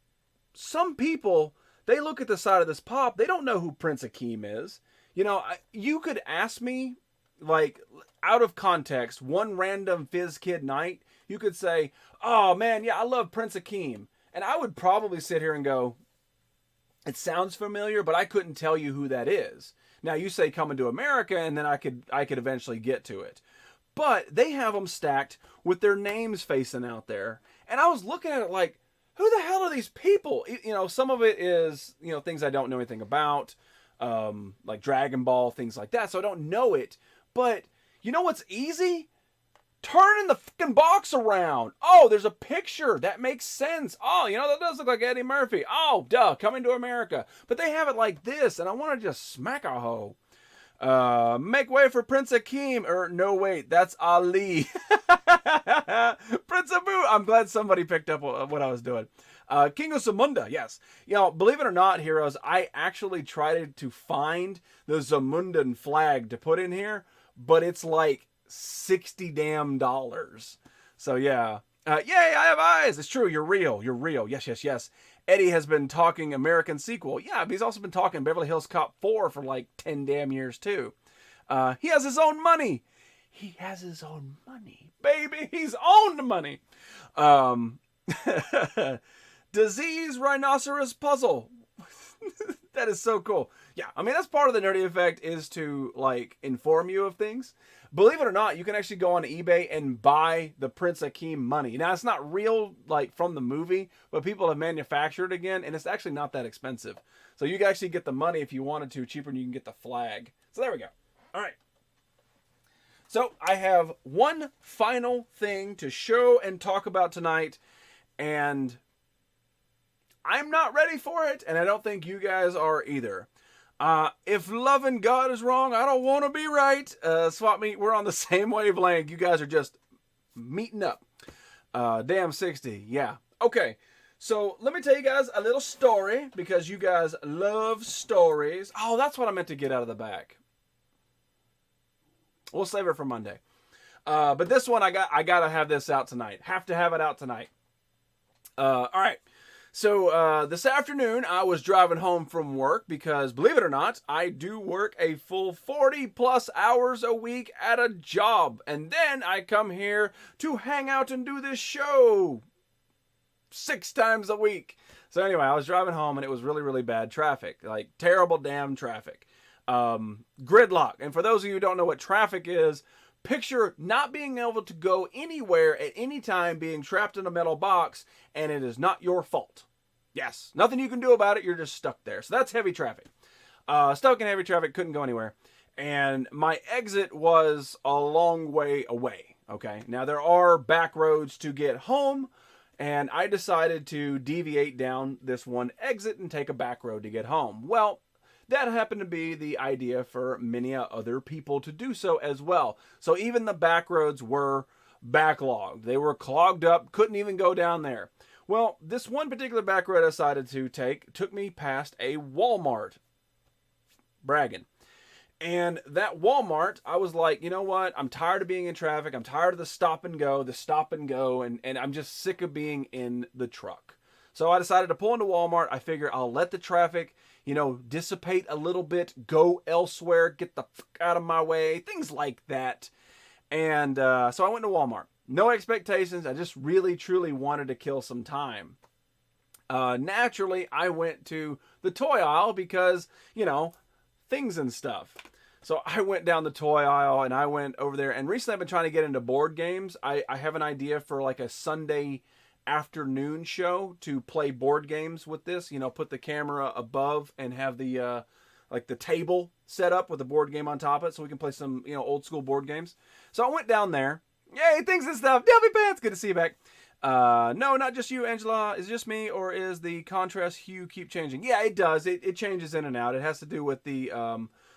some people, they look at the side of this pop, they don't know who Prince Akeem is. You know, you could ask me, like, out of context, one random Fizz Kid night, you could say, oh, man, yeah, I love Prince Akeem. And I would probably sit here and go, it sounds familiar, but I couldn't tell you who that is. Now, you say Coming to America, and then I could eventually get to it. But they have them stacked with their names facing out there. And I was looking at it like, who the hell are these people? You know, some of it is, you know, things I don't know anything about. Like Dragon Ball, things like that. So I don't know it. But you know what's easy? Turning the fucking box around. Oh, there's a picture. That makes sense. Oh, you know, that does look like Eddie Murphy. Oh, duh, Coming to America. But they have it like this, and I want to just smack a hoe. Make way for Prince Akeem. Or, no, wait, that's Ali. Prince Abu. I'm glad somebody picked up what I was doing. King of Zamunda, yes. You know, believe it or not, heroes, I actually tried to find the Zamundan flag to put in here, but it's like $60 damn. So yeah. Yay, I have eyes. It's true. You're real. You're real. Yes. Eddie has been talking American sequel. Yeah, but he's also been talking Beverly Hills Cop 4 for like 10 damn years too. He has his own money. He has his own money. Baby, he's owned money. Disease Rhinoceros Puzzle. That is so cool. Yeah, I mean, that's part of the nerdy effect, is to, like, inform you of things. Believe it or not, you can actually go on eBay and buy the Prince Akeem money. Now, it's not real, like, from the movie, but people have manufactured it again, and it's actually not that expensive. So you can actually get the money if you wanted to, cheaper than you can get the flag. So there we go. All right. So I have one final thing to show and talk about tonight, and I'm not ready for it, and I don't think you guys are either. If loving God is wrong, I don't want to be right. Swap meet, we're on the same wavelength. You guys are just meeting up. Damn 60, yeah. Okay, so let me tell you guys a little story, because you guys love stories. Oh, that's what I meant to get out of the back. We'll save it for Monday. But this one, I gotta have this out tonight. Have to have it out tonight. All right. So this afternoon, I was driving home from work because, believe it or not, I do work a full 40+ hours a week at a job. And then I come here to hang out and do this show. 6 times a week. So anyway, I was driving home and it was really, really bad traffic, like terrible damn traffic. Gridlock. And for those of you who don't know what traffic is, picture not being able to go anywhere at any time, being trapped in a metal box, and it is not your fault. Yes, nothing you can do about it. You're just stuck there. So that's heavy traffic. Stuck in heavy traffic, couldn't go anywhere. And my exit was a long way away. Okay, now there are back roads to get home, and I decided to deviate down this one exit and take a back road to get home. Well, that happened to be the idea for many other people to do so as well. So even the back roads were backlogged. They were clogged up, couldn't even go down there. Well, this one particular back road I decided to take took me past a Walmart. Bragging. And that Walmart, I was like, you know what? I'm tired of being in traffic. I'm tired of the stop and go, and I'm just sick of being in the truck. So I decided to pull into Walmart. I figure I'll let the traffic, dissipate a little bit, go elsewhere, get the fuck out of my way, things like that. And so I went to Walmart. No expectations. I just really, truly wanted to kill some time. Naturally, I went to the toy aisle because, things and stuff. So I went down the toy aisle and I went over there. And recently I've been trying to get into board games. I have an idea for like a Sunday afternoon show to play board games with this. Put the camera above and have the the table set up with the board game on top of it so we can play some old school board games. So I went down there. Yay, things and stuff. Delphi Pants, good to see you back. No, not just you, Angela. Is it just me, or is the contrast hue keep changing? Yeah, it does. It changes in and out. It has to do with the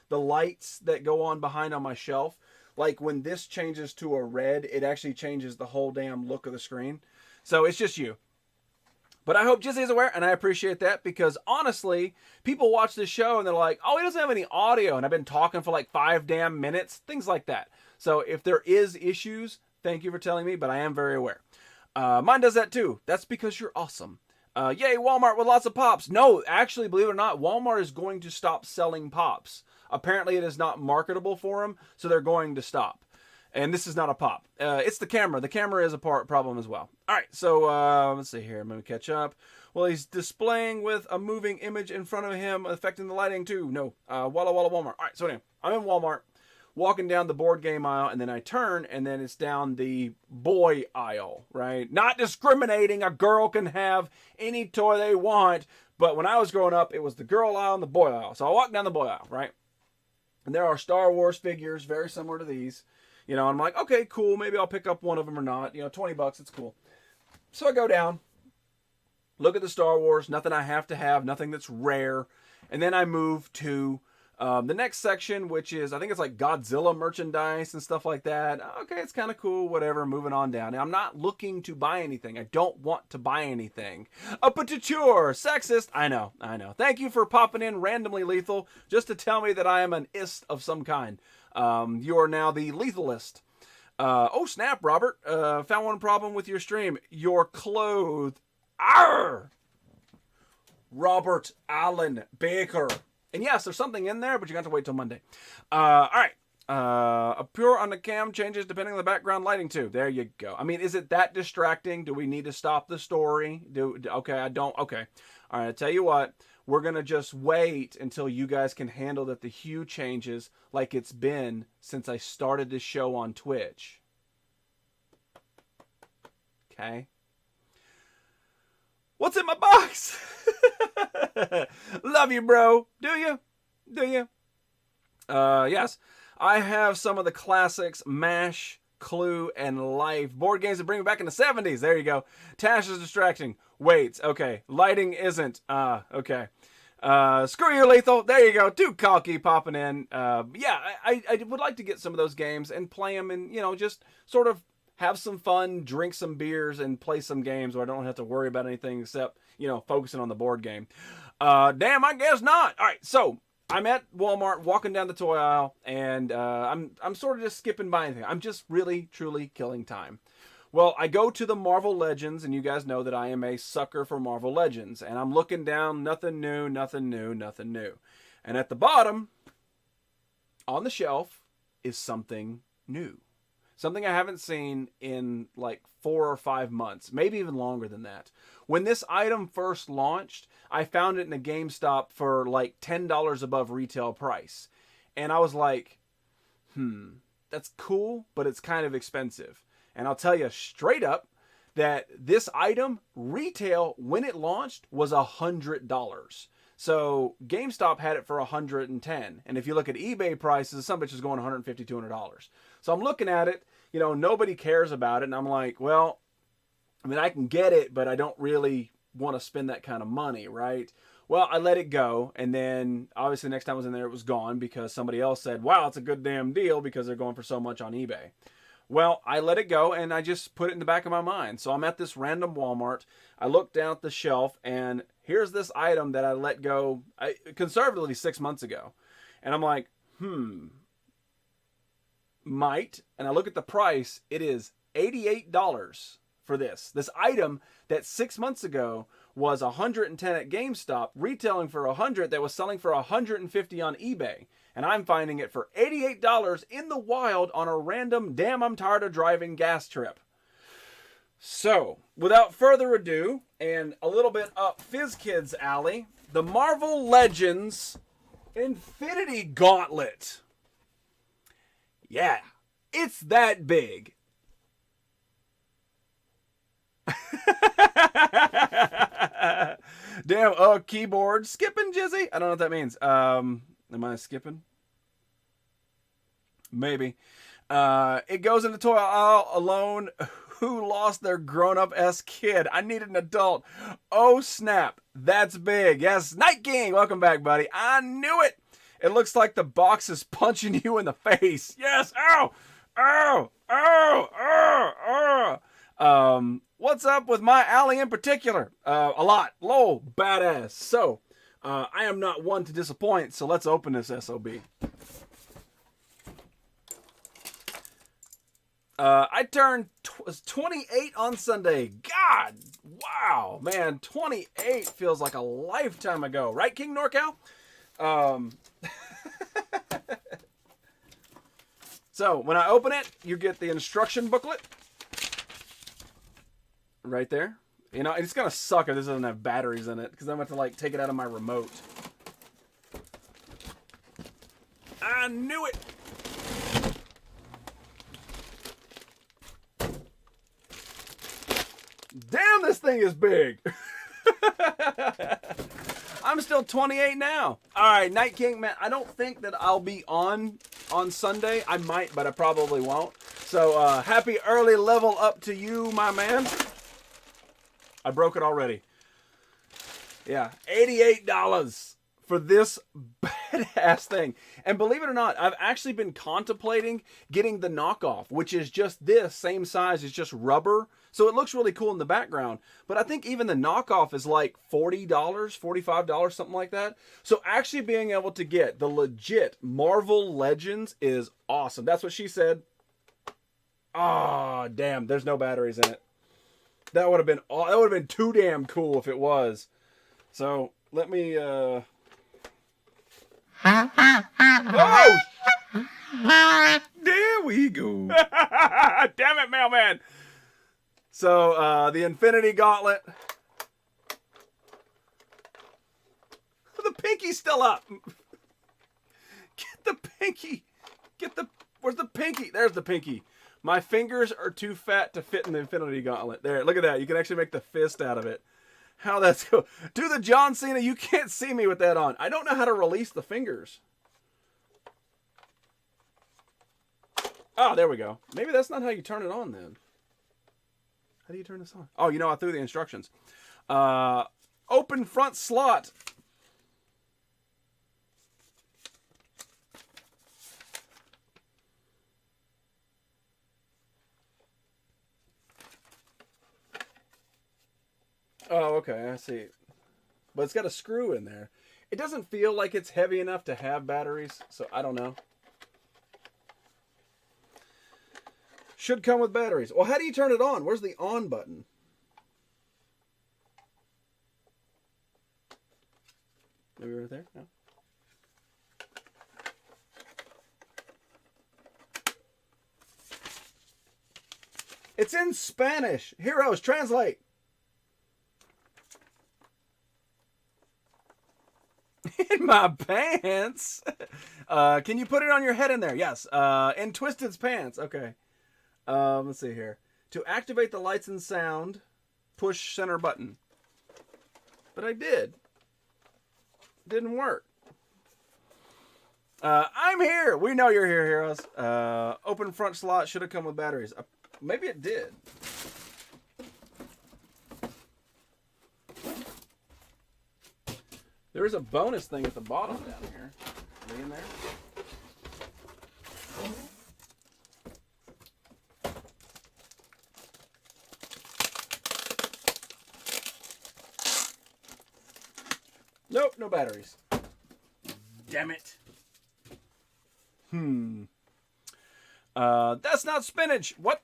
lights that go on behind on my shelf. Like when this changes to a red, it actually changes the whole damn look of the screen. So it's just you. But I hope Jizzy is aware, and I appreciate that, because honestly, people watch this show and they're like, oh, he doesn't have any audio, and I've been talking for like 5 damn minutes, things like that. So if there is issues, thank you for telling me, but I am very aware. Mine does that too. That's because you're awesome. Yay, Walmart with lots of pops. No, actually, believe it or not, Walmart is going to stop selling pops. Apparently, it is not marketable for them, so they're going to stop. And this is not a pop. It's the camera. The camera is a problem as well. All right, so let's see here. I'm going to catch up. Well, he's displaying with a moving image in front of him, affecting the lighting too. No, Walla Walla Walmart. All right, so anyway, I'm in Walmart, walking down the board game aisle, and then I turn, and then it's down the boy aisle, right? Not discriminating. A girl can have any toy they want, but when I was growing up, it was the girl aisle and the boy aisle. So I walk down the boy aisle, right? And there are Star Wars figures, very similar to these. And I'm like, okay, cool. Maybe I'll pick up one of them or not. $20, it's cool. So I go down, look at the Star Wars, nothing I have to have, nothing that's rare. And then I move to the next section, which is, I think it's like Godzilla merchandise and stuff like that. Okay, it's kind of cool, whatever, moving on down. And I'm not looking to buy anything. I don't want to buy anything. But sexist. I know. Thank you for popping in randomly, Lethal, just to tell me that I am an ist of some kind. You are now the lethalist. Oh, snap, Robert. Found one problem with your stream. You're clothed. Arr! Robert Allen Baker. And yes, there's something in there, but you got to wait till Monday. All right. Appear on the cam changes depending on the background lighting too. There you go. I mean, is it that distracting? Do we need to stop the story? Okay, I don't. Okay. All right, I tell you what. We're going to just wait until you guys can handle that the hue changes like it's been since I started this show on Twitch. Okay. What's in my box? Love you, bro. Do you? Yes. I have some of the classics, MASH, Clue, and Life. Board games that bring me back in the 70s. There you go. Tash is distracting. Wait. Okay. Lighting isn't. Okay. Screw you, Lethal. There you go. Too cocky popping in. Yeah, I would like to get some of those games and play them and, just sort of have some fun, drink some beers, and play some games where I don't have to worry about anything except, focusing on the board game. Damn, I guess not. All right, so I'm at Walmart, walking down the toy aisle, and I'm sort of just skipping by anything. I'm just really, truly killing time. Well, I go to the Marvel Legends, and you guys know that I am a sucker for Marvel Legends. And I'm looking down, nothing new. And at the bottom, on the shelf, is something new. Something I haven't seen in like 4 or 5 months, maybe even longer than that. When this item first launched, I found it in a GameStop for like $10 above retail price. And I was like, that's cool, but it's kind of expensive. And I'll tell you straight up that this item, retail, when it launched, was $100. So GameStop had it for $110. And if you look at eBay prices, some bitch is going $150, $200. So I'm looking at it, you know, nobody cares about it. And I'm like, well, I mean, I can get it, but I don't really want to spend that kind of money, right? Well, I let it go. And then obviously the next time I was in there, it was gone because somebody else said, wow, it's a good damn deal because they're going for so much on eBay. Well, I let it go and I just put it in the back of my mind. So I'm at this random Walmart. I look down at the shelf and here's this item that I let go conservatively 6 months ago. And I'm like, might. And I look at the price. It is $88 for this. This item that 6 months ago was $110 at GameStop, retailing for $100, that was selling for $150 on eBay. And I'm finding it for $88 in the wild on a random damn I'm tired of driving gas trip. So, without further ado, and a little bit up FizzKids alley, the Marvel Legends Infinity Gauntlet. Yeah, it's that big. Damn, keyboard skipping, Jizzy? I don't know what that means. Am I skipping? Maybe. It goes in the toy aisle alone. Who lost their grown-up-esque kid? I need an adult. Oh, snap. That's big. Yes, Night King. Welcome back, buddy. I knew it. It looks like the box is punching you in the face. Yes. Ow. Ow. Ow. Ow. Ow. What's up with my alley in particular? A lot. Lol. Badass. So, I am not one to disappoint, so let's open this SOB. I turned 28 on Sunday. God, wow, man, 28 feels like a lifetime ago, right, King NorCal? So when I open it, you get the instruction booklet right there. You know, it's gonna suck if this doesn't have batteries in it because I'm going to like take it out of my remote. I knew it. Damn, this thing is big. I'm still 28 now. All right, Night King, man, I don't think that I'll be on Sunday. I might, but I probably won't. So, happy early level up to you, my man. I broke it already. Yeah, $88 for this badass thing. And believe it or not, I've actually been contemplating getting the knockoff, which is just this, same size, it's just rubber. So it looks really cool in the background. But I think even the knockoff is like $40, $45, something like that. So actually being able to get the legit Marvel Legends is awesome. That's what she said. Ah, damn, there's no batteries in it. That would have been too damn cool if it was. So let me oh! There we go. Damn it, mailman. So the Infinity Gauntlet. The pinky's still up. Get the pinky. Where's the pinky? There's the pinky. My fingers are too fat to fit in the Infinity Gauntlet. There, look at that. You can actually make the fist out of it. How that's cool. Do the John Cena. You can't see me with that on. I don't know how to release the fingers. Oh, there we go. Maybe that's not how you turn it on then. How do you turn this on? Oh, you know, I threw the instructions. Open front slot. Oh, okay, I see. But it's got a screw in there. It doesn't feel like it's heavy enough to have batteries, so I don't know. Should come with batteries. Well, how do you turn it on? Where's the on button? Maybe right there? No. It's in Spanish. Heroes, translate. In my pants? Can you put it on your head in there? Yes. In Twisted's pants. Okay. Let's see here. To activate the lights and sound, push center button. But I did. Didn't work. I'm here. We know you're here, heroes. Open front slot should have come with batteries. Maybe it did. There is a bonus thing at the bottom down here. Are they in there? Nope, no batteries. Damn it. That's not spinach. What?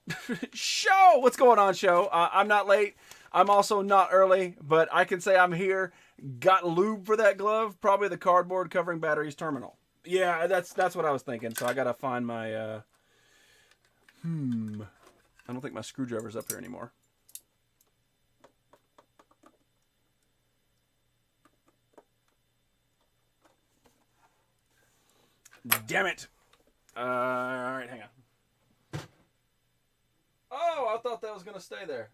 Show! What's going on, show? I'm not late. I'm also not early, but I can say I'm here. Got lube for that glove. Probably the cardboard covering batteries terminal. Yeah, that's what I was thinking. So I gotta find my. I don't think my screwdriver's up here anymore. Damn it! All right, hang on. Oh, I thought that was gonna stay there.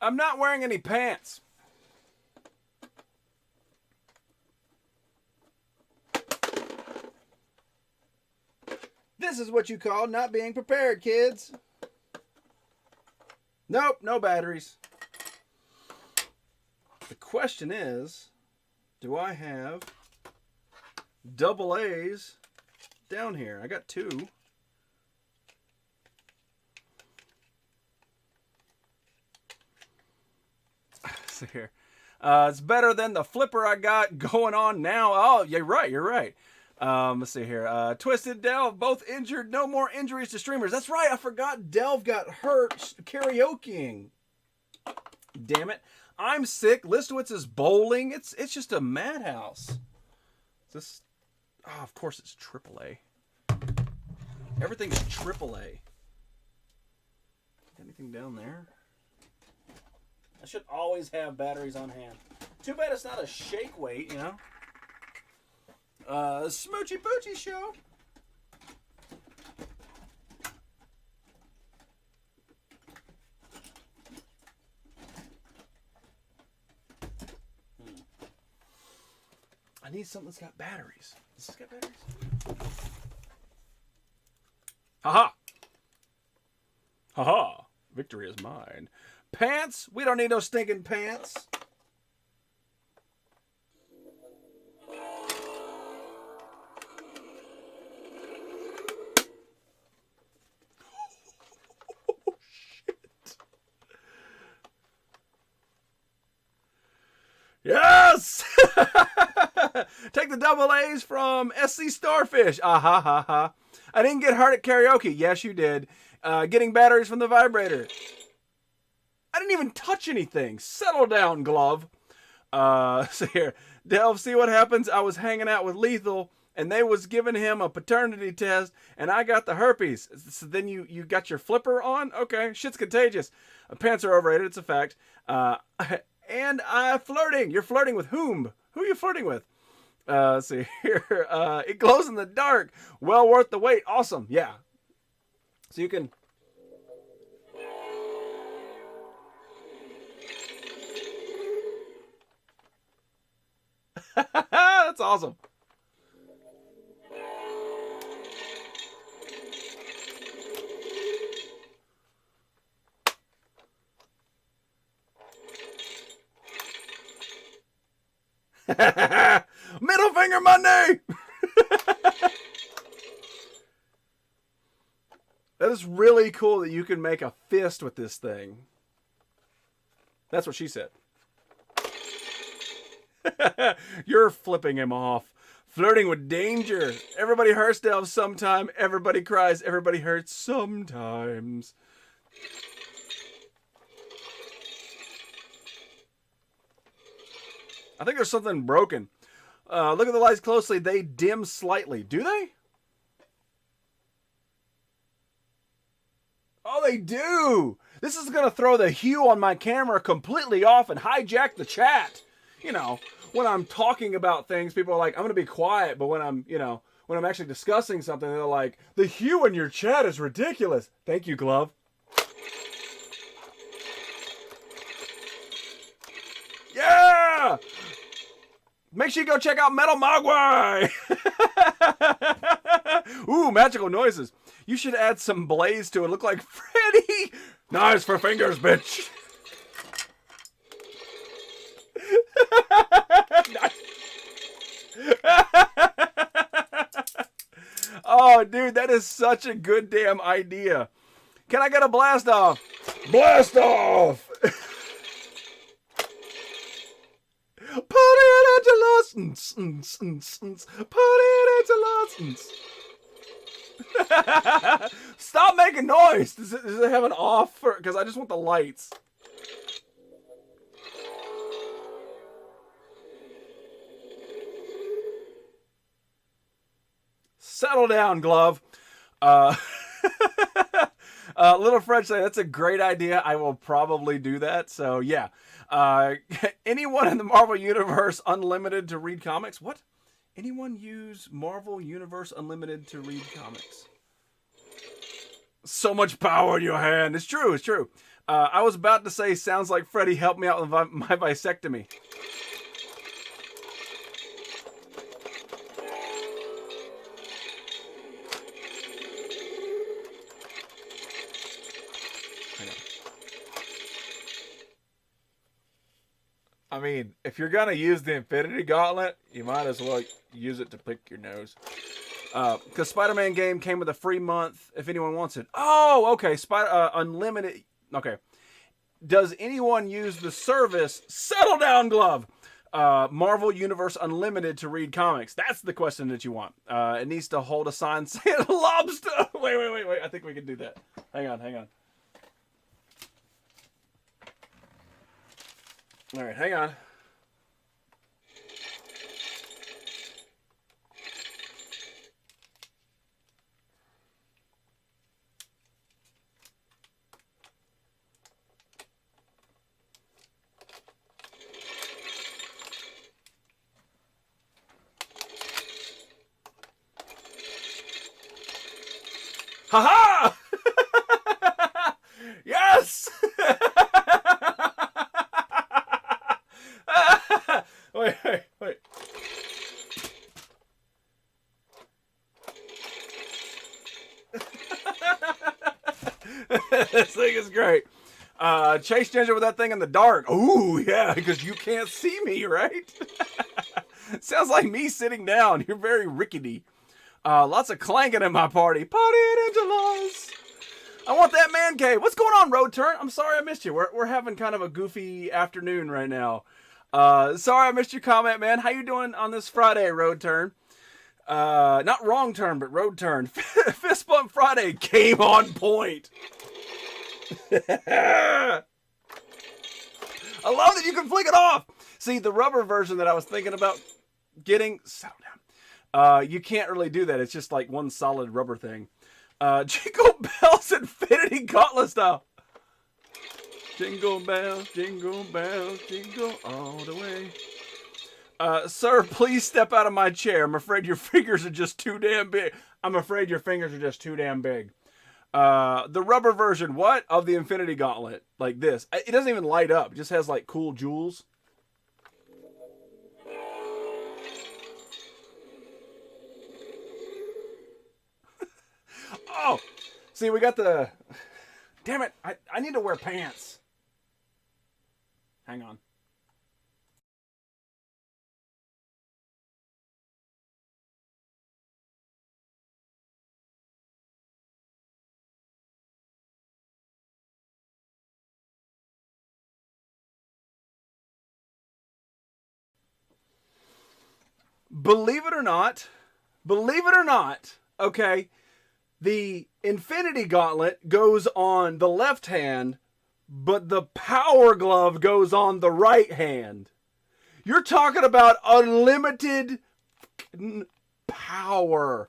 I'm not wearing any pants. This is what you call not being prepared, kids. Nope, no batteries. The question is, do I have double A's down here? I got two. Here. It's better than the flipper I got going on now. Oh, you're right. You're right. Let's see here. Twisted, Delve, both injured. No more injuries to streamers. That's right. I forgot Delve got hurt karaokeing. Damn it. I'm sick. Listowitz is bowling. It's just a madhouse. Is this? Oh, of course it's AAA. Everything's AAA. Anything down there? I should always have batteries on hand. Too bad it's not a shake weight, you know? Smoochy Poochie Show. I need something that's got batteries. Does this got batteries? Haha! Haha! Victory is mine. Pants? We don't need no stinking pants. Oh, shit. Yes! Take the double A's from SC Starfish. Ah ha ha ha. I didn't get hurt at karaoke. Yes, you did. Getting batteries from the vibrator. I didn't even touch anything. Settle down, glove. So here, Delve, see what happens? I was hanging out with Lethal, and they was giving him a paternity test, and I got the herpes. So then you got your flipper on? Okay, shit's contagious. Pants are overrated, it's a fact. And flirting. You're flirting with whom? Who are you flirting with? Let's see here. It glows in the dark. Well worth the wait. Awesome. Yeah. So you can... That's awesome. Middle finger Monday. That is really cool that you can make a fist with this thing. That's what she said. You're flipping him off. Flirting with danger. Everybody hurts themselves sometime. Everybody cries. Everybody hurts sometimes. I think there's something broken. Look at the lights closely. They dim slightly. Do they? Oh, they do. This is going to throw the hue on my camera completely off and hijack the chat. You know, when I'm talking about things, people are like, I'm going to be quiet. But when I'm, when I'm actually discussing something, they're like, the hue in your chat is ridiculous. Thank you, Glove. Yeah! Make sure you go check out Metal Mogwai! Ooh, magical noises. You should add some blaze to it. Look like Freddy. Nice for fingers, bitch. Oh, dude, that is such a good damn idea. Can I get a blast off? Blast off! Put it into license. Put it into license. Stop making noise. Does it have an off? Because I just want the lights. Settle down, Glove. Little French say, that's a great idea. I will probably do that. So, yeah. Anyone in the Marvel Universe Unlimited to read comics? What? Anyone use Marvel Universe Unlimited to read comics? So much power in your hand. It's true. It's true. I was about to say, sounds like Freddy, help me out with my vasectomy. I mean, if you're going to use the Infinity Gauntlet, you might as well use it to pick your nose. Because Spider-Man game came with a free month if anyone wants it. Oh, okay. Unlimited. Okay. Does anyone use the service Settle Down, Glove? Marvel Universe Unlimited to read comics. That's the question that you want. It needs to hold a sign saying lobster. Wait. I think we can do that. Hang on. All right, hang on. Ha ha! Yes! Wait. This thing is great. Chase Ginger with that thing in the dark. Ooh, yeah, because you can't see me, right? Sounds like me sitting down. You're very rickety. Lots of clanking in my party. Party Angelos. I want that man cave. What's going on, Road Turn? I'm sorry I missed you. We're having kind of a goofy afternoon right now. Sorry I missed your comment, man. How you doing on this Friday, Road Turn? Not Wrong Turn, but Road Turn. Fist Bump Friday came on point. I love that you can flick it off. See, the rubber version that I was thinking about getting, settle down. You can't really do that. It's just like one solid rubber thing. Jingle Bells Infinity Gauntlet style. Jingle bells, jingle all the way. Sir, please step out of my chair. I'm afraid your fingers are just too damn big. The rubber version, what? Of the Infinity Gauntlet. Like this. It doesn't even light up. It just has like cool jewels. Oh! See, we got the... Damn it. I need to wear pants. Hang on. believe it or not, okay, the Infinity Gauntlet goes on the left hand, but the Power Glove goes on the right hand. You're talking about unlimited power.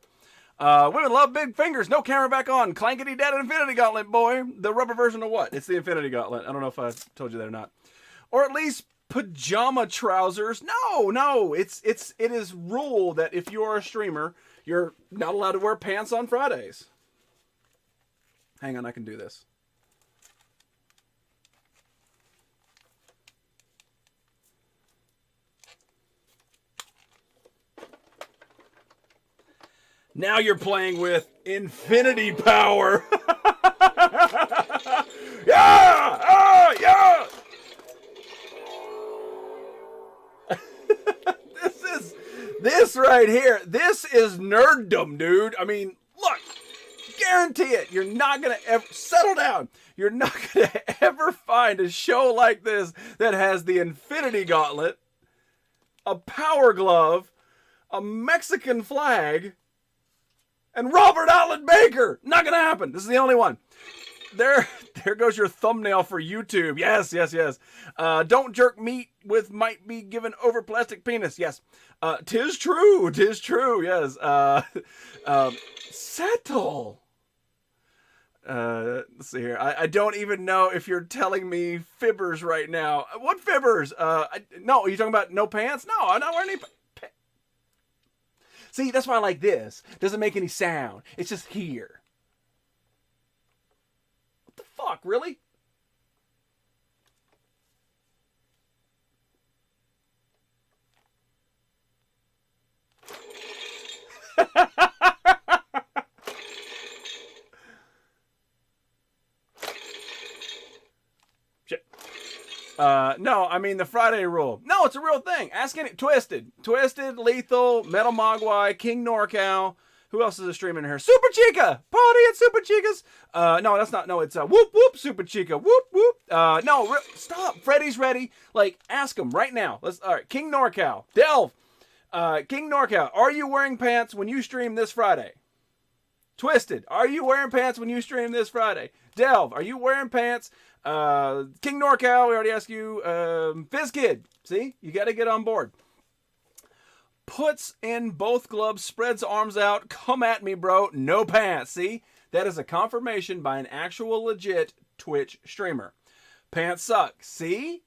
Women love big fingers. No camera back on. Clankety dead Infinity Gauntlet, boy. The rubber version of what? It's the Infinity Gauntlet. I don't know if I told you that or not. Or at least pajama trousers. No. It is rule that if you are a streamer, you're not allowed to wear pants on Fridays. Hang on, I can do this. Now you're playing with infinity power. Yeah! Yeah! This right here, this is nerddom, dude. I mean, look, guarantee it. You're not going to ever, settle down. You're not going to ever find a show like this that has the Infinity Gauntlet, a Power Glove, a Mexican flag, and Robert Allen Baker. Not going to happen. This is the only one. There goes your thumbnail for YouTube. Yes. Don't jerk meat with might be given over plastic penis. Yes. Tis true. Yes. Settle. Let's see here. I don't even know if you're telling me fibbers right now. What fibbers? No, are you talking about no pants? No, I'm not wearing any pants. See, that's why I like this. Doesn't make any sound. It's just here. What the fuck, really? Shit. No, I mean the Friday rule. No, it's a real thing. Ask any Twisted, Lethal, Metal Mogwai, King NorCal. Who else is a streamer in here? Super Chica! Party at Super Chicas! No, that's not. No, it's Whoop Whoop Super Chica. Whoop Whoop. No, stop. Freddy's ready. Like, ask him right now. All right, King NorCal. Delve. King NorCal, are you wearing pants when you stream this Friday? Twisted, are you wearing pants when you stream this Friday? Delve, are you wearing pants? King NorCal, we already asked you. FizzKid, see? You got to get on board. Puts in both gloves, spreads arms out. Come at me, bro. No pants. See? That is a confirmation by an actual legit Twitch streamer. Pants suck. See?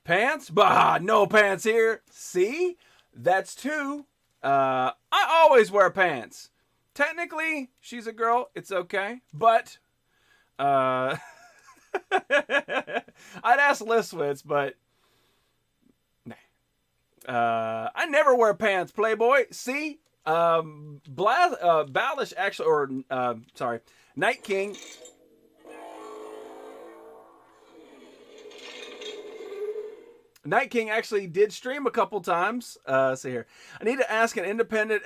Pants? Bah, no pants here. See? That's two. I always wear pants. Technically, she's a girl. It's okay. But, I'd ask Liswitz, but I never wear pants, Playboy. See? Balish actually, or, sorry, Night King. Night King actually did stream a couple times. See here. I need to ask an independent.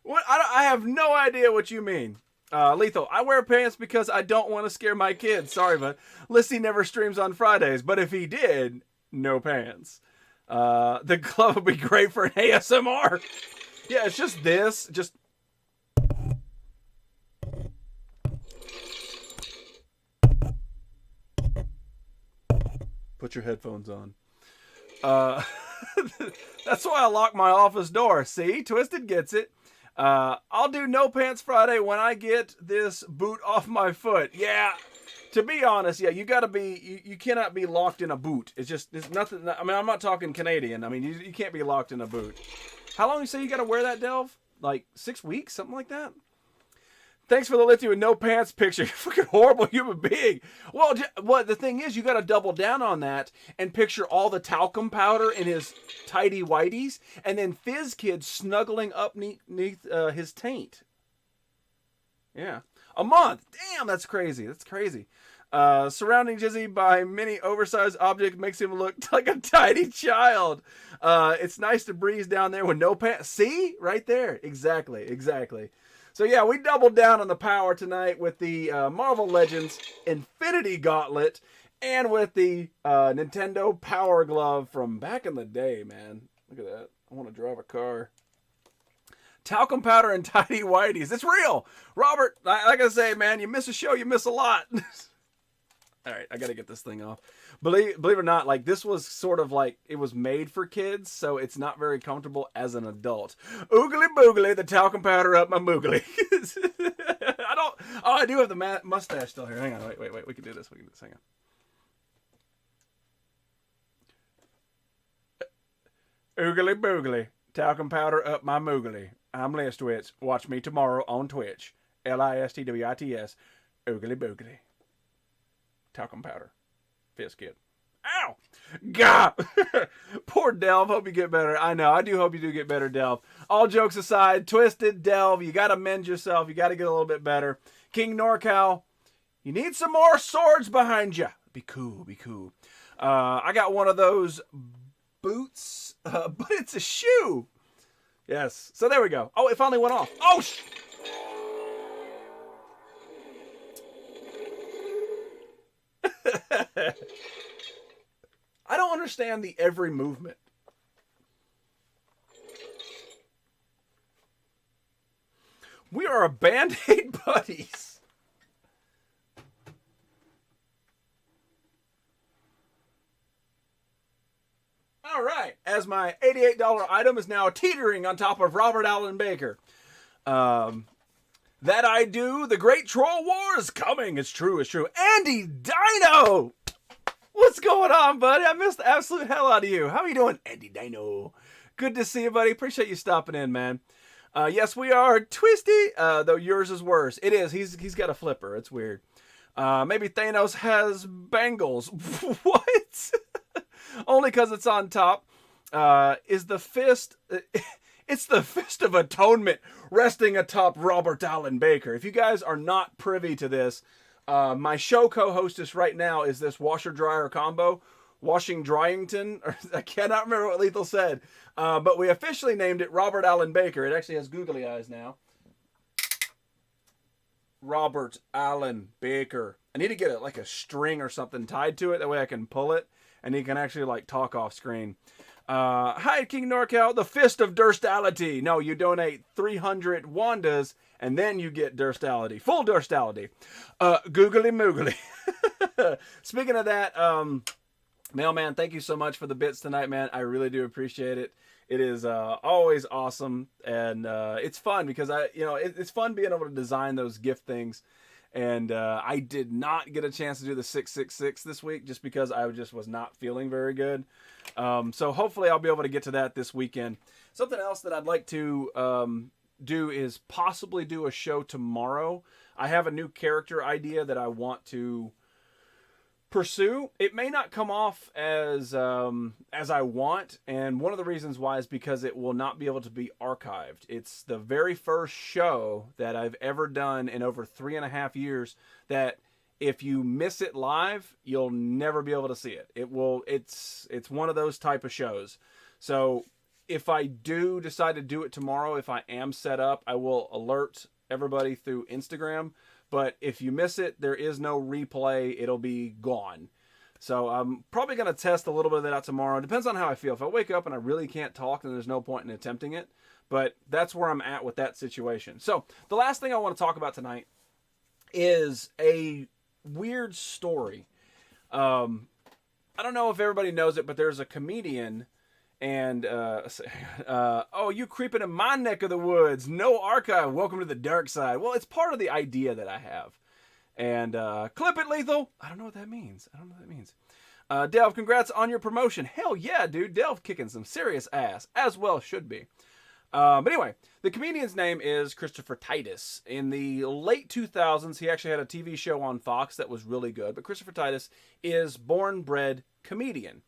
What? I have no idea what you mean. Lethal, I wear pants because I don't want to scare my kids. Sorry, but Lissy never streams on Fridays. But if he did, no pants. The glove would be great for an ASMR. Yeah, it's just this. Just. Put your headphones on. That's why I lock my office door. See? Twisted gets it. I'll do no pants Friday when I get this boot off my foot. Yeah. To be honest, yeah, you gotta be, you cannot be locked in a boot. It's nothing. I mean, I'm not talking Canadian. I mean, you can't be locked in a boot. How long you say you gotta wear that, Delve? Like 6 weeks? Something like that? Thanks for the lifty with no pants picture. You're a fucking horrible human being. Well, the thing is, you got to double down on that and picture all the talcum powder in his tidy whities, and then FizzKid snuggling up beneath his taint. Yeah, a month. Damn, that's crazy. Surrounding Jizzy by many oversized objects makes him look like a tiny child. It's nice to breeze down there with no pants. See, right there. Exactly. So yeah, we doubled down on the power tonight with the Marvel Legends Infinity Gauntlet, And with the Nintendo Power Glove from back in the day, man. Look at that. I want to drive a car. Talcum powder and tidy whities. It's real. Robert, like I say, man, you miss a show, you miss a lot. All right, I got to get this thing off. Believe it or not, like this was sort of like, it was made for kids, so it's not very comfortable as an adult. Oogly boogly, the talcum powder up my moogly. I do have the mustache still here. Hang on, wait. We can do this. Hang on. Oogly boogly, talcum powder up my moogly. I'm Listwitz. Watch me tomorrow on Twitch. Listwits. Oogly boogly. Talcum powder. Fist kid. Ow! Gah! Poor Delve. Hope you get better. I know. I do hope you do get better, Delve. All jokes aside, Twisted, Delve, you got to mend yourself. You got to get a little bit better. King NorCal, you need some more swords behind you. Be cool. I got one of those boots, but it's a shoe. Yes. So there we go. Oh, it finally went off. Oh, I don't understand the every movement. We are a Band-Aid buddies. All right. As my $88 item is now teetering on top of Robert Allen Baker. That I do. The Great Troll War is coming. It's true. Andy Dino! What's going on, buddy? I missed the absolute hell out of you. How are you doing, Andy Dino? Good to see you, buddy. Appreciate you stopping in, man. Yes, we are Twisty, though yours is worse. It is. He's got a flipper. It's weird. Maybe Thanos has bangles. What? Only because it's on top. Is the fist... It's the Fist of Atonement resting atop Robert Allen Baker. If you guys are not privy to this, my show co-hostess right now is this washer-dryer combo. Washing Dryington. I cannot remember what Lethal said. But we officially named it Robert Allen Baker. It actually has googly eyes now. Robert Allen Baker. I need to get like a string or something tied to it. That way I can pull it. And he can actually like talk off screen. Hi, King NorCal, the Fist of Durstality. No, you donate 300 Wandas, and then you get Durstality. Full Durstality. Googly moogly. Speaking of that, Mailman, thank you so much for the bits tonight, man. I really do appreciate it. It is always awesome, and it's fun because it's fun being able to design those gift things. And I did not get a chance to do the 666 this week just because I just was not feeling very good. So hopefully I'll be able to get to that this weekend. Something else that I'd like to do is possibly do a show tomorrow. I have a new character idea that I want to pursue. It may not come off as I want, and one of the reasons why is because it will not be able to be archived. It's the very first show that I've ever done in over 3.5 years that if you miss it live, you'll never be able to see it. It's one of those type of shows. So if I do decide to do it tomorrow, if I am set up, I will alert everybody through Instagram. But if you miss it, there is no replay. It'll be gone. So I'm probably going to test a little bit of that out tomorrow. It depends on how I feel. If I wake up and I really can't talk, then there's no point in attempting it. But that's where I'm at with that situation. So the last thing I want to talk about tonight is a weird story. I don't know if everybody knows it, but there's a comedian. And, oh, you creeping in my neck of the woods. No archive. Welcome to the dark side. Well, it's part of the idea that I have. And, clip it, Lethal. I don't know what that means. Delve, congrats on your promotion. Hell yeah, dude. Delve kicking some serious ass. As well should be. But anyway, the comedian's name is Christopher Titus. In the late 2000s, he actually had a TV show on Fox that was really good. But Christopher Titus is born-bred comedian.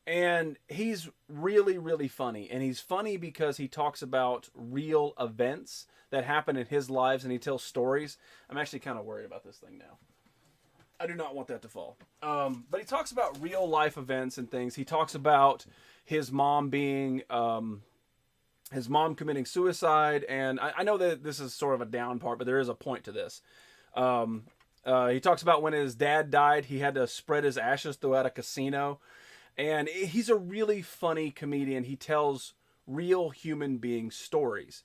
And he's really, really funny. And he's funny because he talks about real events that happen in his lives and he tells stories. I'm actually kind of worried about this thing now. I do not want that to fall. But he talks about real life events and things. He talks about his mom being, his mom committing suicide. And I know that this is sort of a down part, but there is a point to this. He talks about when his dad died, he had to spread his ashes throughout a casino. And he's a really funny comedian. He tells real human being stories.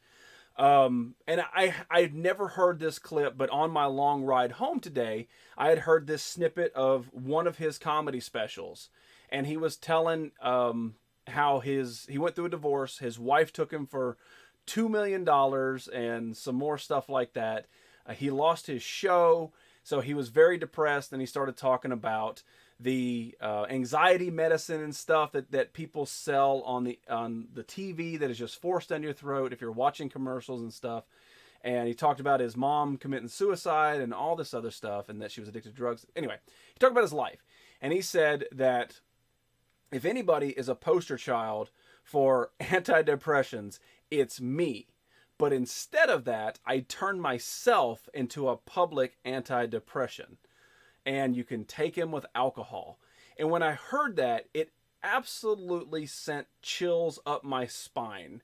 And I'd never heard this clip, but on my long ride home today, I had heard this snippet of one of his comedy specials. And he was telling how he went through a divorce. His wife took him for $2 million and some more stuff like that. He lost his show, so he was very depressed, and he started talking about the anxiety medicine and stuff that people sell on the TV that is just forced down your throat if you're watching commercials and stuff. And he talked about his mom committing suicide and all this other stuff, and that she was addicted to drugs. Anyway, he talked about his life, and he said that if anybody is a poster child for antidepressants, it's me. But instead of that, I turned myself into a public antidepressant. And you can take him with alcohol. And when I heard that, it absolutely sent chills up my spine.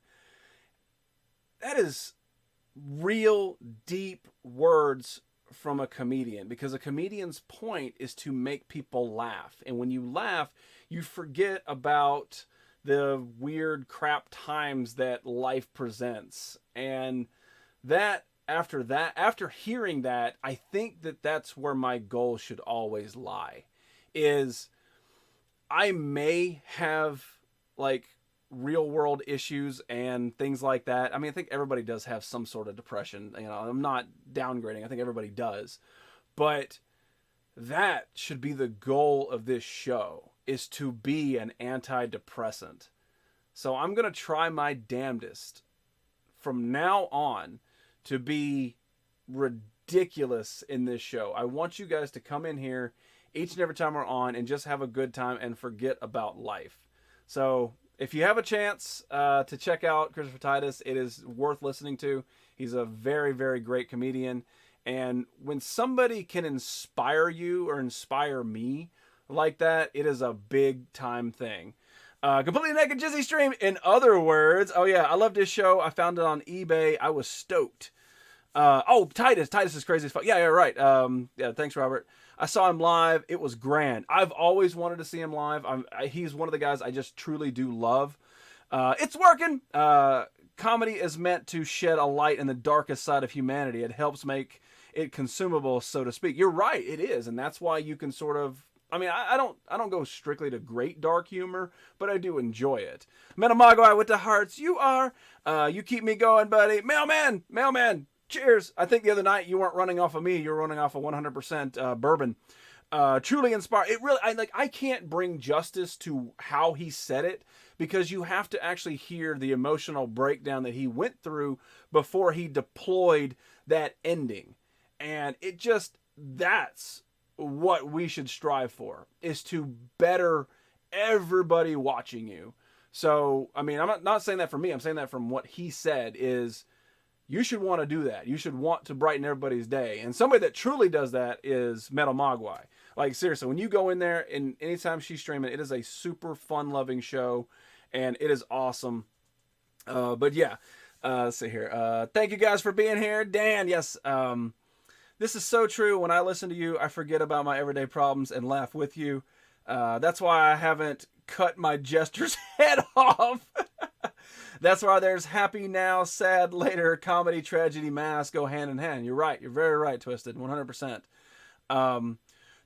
That is real deep words from a comedian, because a comedian's point is to make people laugh. And when you laugh, you forget about the weird crap times that life presents. And after hearing that, I think that that's where my goal should always lie. Is I may have like real world issues and things like that. I mean, I think everybody does have some sort of depression. You know, I'm not downgrading. I think everybody does. But that should be the goal of this show, is to be an antidepressant. So I'm going to try my damnedest from now on to be ridiculous in this show. I want you guys to come in here each and every time we're on and just have a good time and forget about life. So if you have a chance to check out Christopher Titus, it is worth listening to. He's a very, very great comedian. And when somebody can inspire you or inspire me like that, it is a big time thing. Completely Naked Jizzy Stream, in other words. Oh yeah, I loved his show. I found it on eBay. I was stoked. Titus is crazy as fuck. Yeah, right. Yeah, thanks, Robert. I saw him live. It was grand. I've always wanted to see him live. He's one of the guys I just truly do love. It's working. Comedy is meant to shed a light in the darkest side of humanity. It helps make it consumable, so to speak. You're right, it is, and that's why you can sort of. I mean, I don't go strictly to great dark humor, but I do enjoy it. Metamagoi with the hearts. You are. You keep me going, buddy. Mailman. Cheers. I think the other night you weren't running off of me. You were running off of 100% bourbon. Truly inspired. It really, I can't bring justice to how he said it, because you have to actually hear the emotional breakdown that he went through before he deployed that ending. And it just, that's what we should strive for, is to better everybody watching you. So, I mean, I'm not saying that for me. I'm saying that from what he said is you should want to do that. You should want to brighten everybody's day. And somebody that truly does that is Metal Mogwai. Like, seriously, when you go in there and anytime she's streaming, it is a super fun-loving show, and it is awesome. But yeah, let's see here. Thank you guys for being here. Dan, yes, this is so true. When I listen to you, I forget about my everyday problems and laugh with you. That's why I haven't cut my jester's head off. That's why there's happy now, sad later, comedy, tragedy, mask go hand in hand. You're right. You're very right, Twisted. 100%.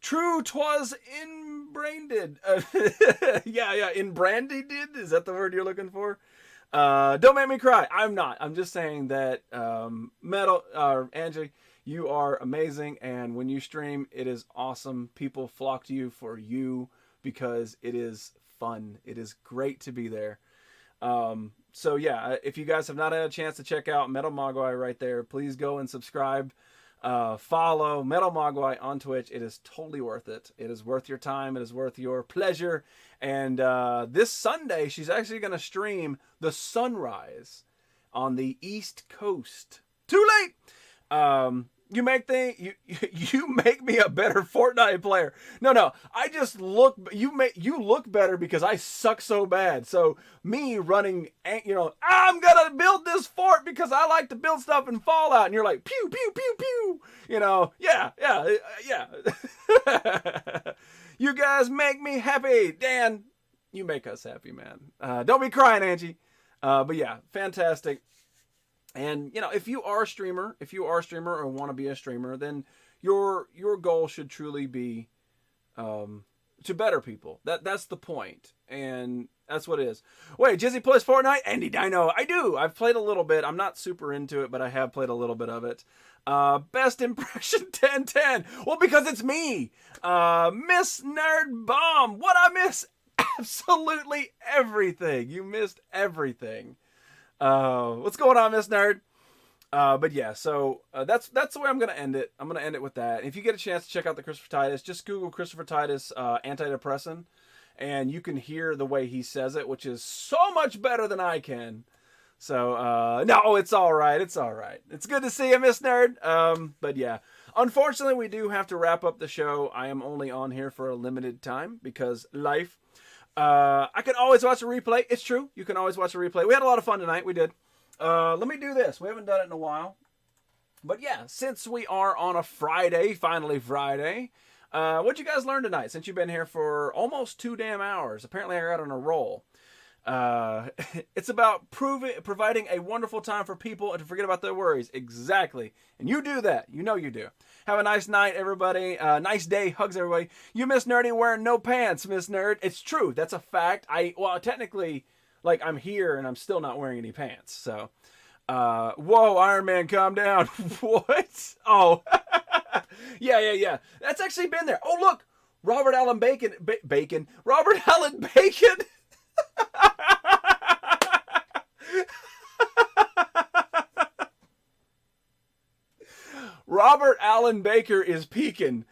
True, 'twas inbranded. Yeah, inbranded. Is that the word you're looking for? Don't make me cry. I'm not. I'm just saying that Angie, you are amazing, and when you stream, it is awesome. People flock to you for you because it is fun. It is great to be there. So yeah, if you guys have not had a chance to check out Metal Mogwai right there, please go and subscribe. Follow Metal Mogwai on Twitch. It is totally worth it. It is worth your time. It is worth your pleasure. And this Sunday, she's actually going to stream the sunrise on the East Coast. Too late! You make you make me a better Fortnite player. No, I just look. You look better because I suck so bad. So me running, I'm gonna build this fort because I like to build stuff in Fallout, and you're like pew pew pew pew. Yeah. You guys make me happy, Dan. You make us happy, man. Don't be crying, Angie. But yeah, fantastic. And if you are a streamer or want to be a streamer, then your goal should truly be to better people. That's the point, and that's what it is. Wait, Jizzy plays Fortnite? Andy Dino, I do. I've played a little bit. I'm not super into it, but I have played a little bit of it. Best impression 1010. Well, because it's me, Miss Nerd Bomb. What I miss? Absolutely everything. You missed everything. What's going on, Miss Nerd? But yeah, so that's the way I'm gonna end it. I'm gonna end it with that. If you get a chance to check out the Christopher Titus, just Google Christopher Titus antidepressant, and you can hear the way he says it, which is so much better than I can. So no, it's all right. It's all right. It's good to see you, Miss Nerd. But yeah, unfortunately, we do have to wrap up the show. I am only on here for a limited time because life. I can always watch a replay. It's true. You can always watch a replay. We had a lot of fun tonight. We did. Let me do this. We haven't done it in a while. But yeah, since we are on a Friday, finally Friday, what'd you guys learn tonight since you've been here for almost 2 damn hours? Apparently I got on a roll. It's about providing a wonderful time for people and to forget about their worries. Exactly. And you do that. You know you do. Have a nice night, everybody. Nice day. Hugs, everybody. You Miss Nerdy wearing no pants, Miss Nerd. It's true. That's a fact. Technically, I'm here and I'm still not wearing any pants. So, whoa, Iron Man, calm down. What? Oh, yeah. That's actually been there. Oh, look. Robert Allen Bacon. Robert Allen Bacon. Robert Allen Baker is peeking.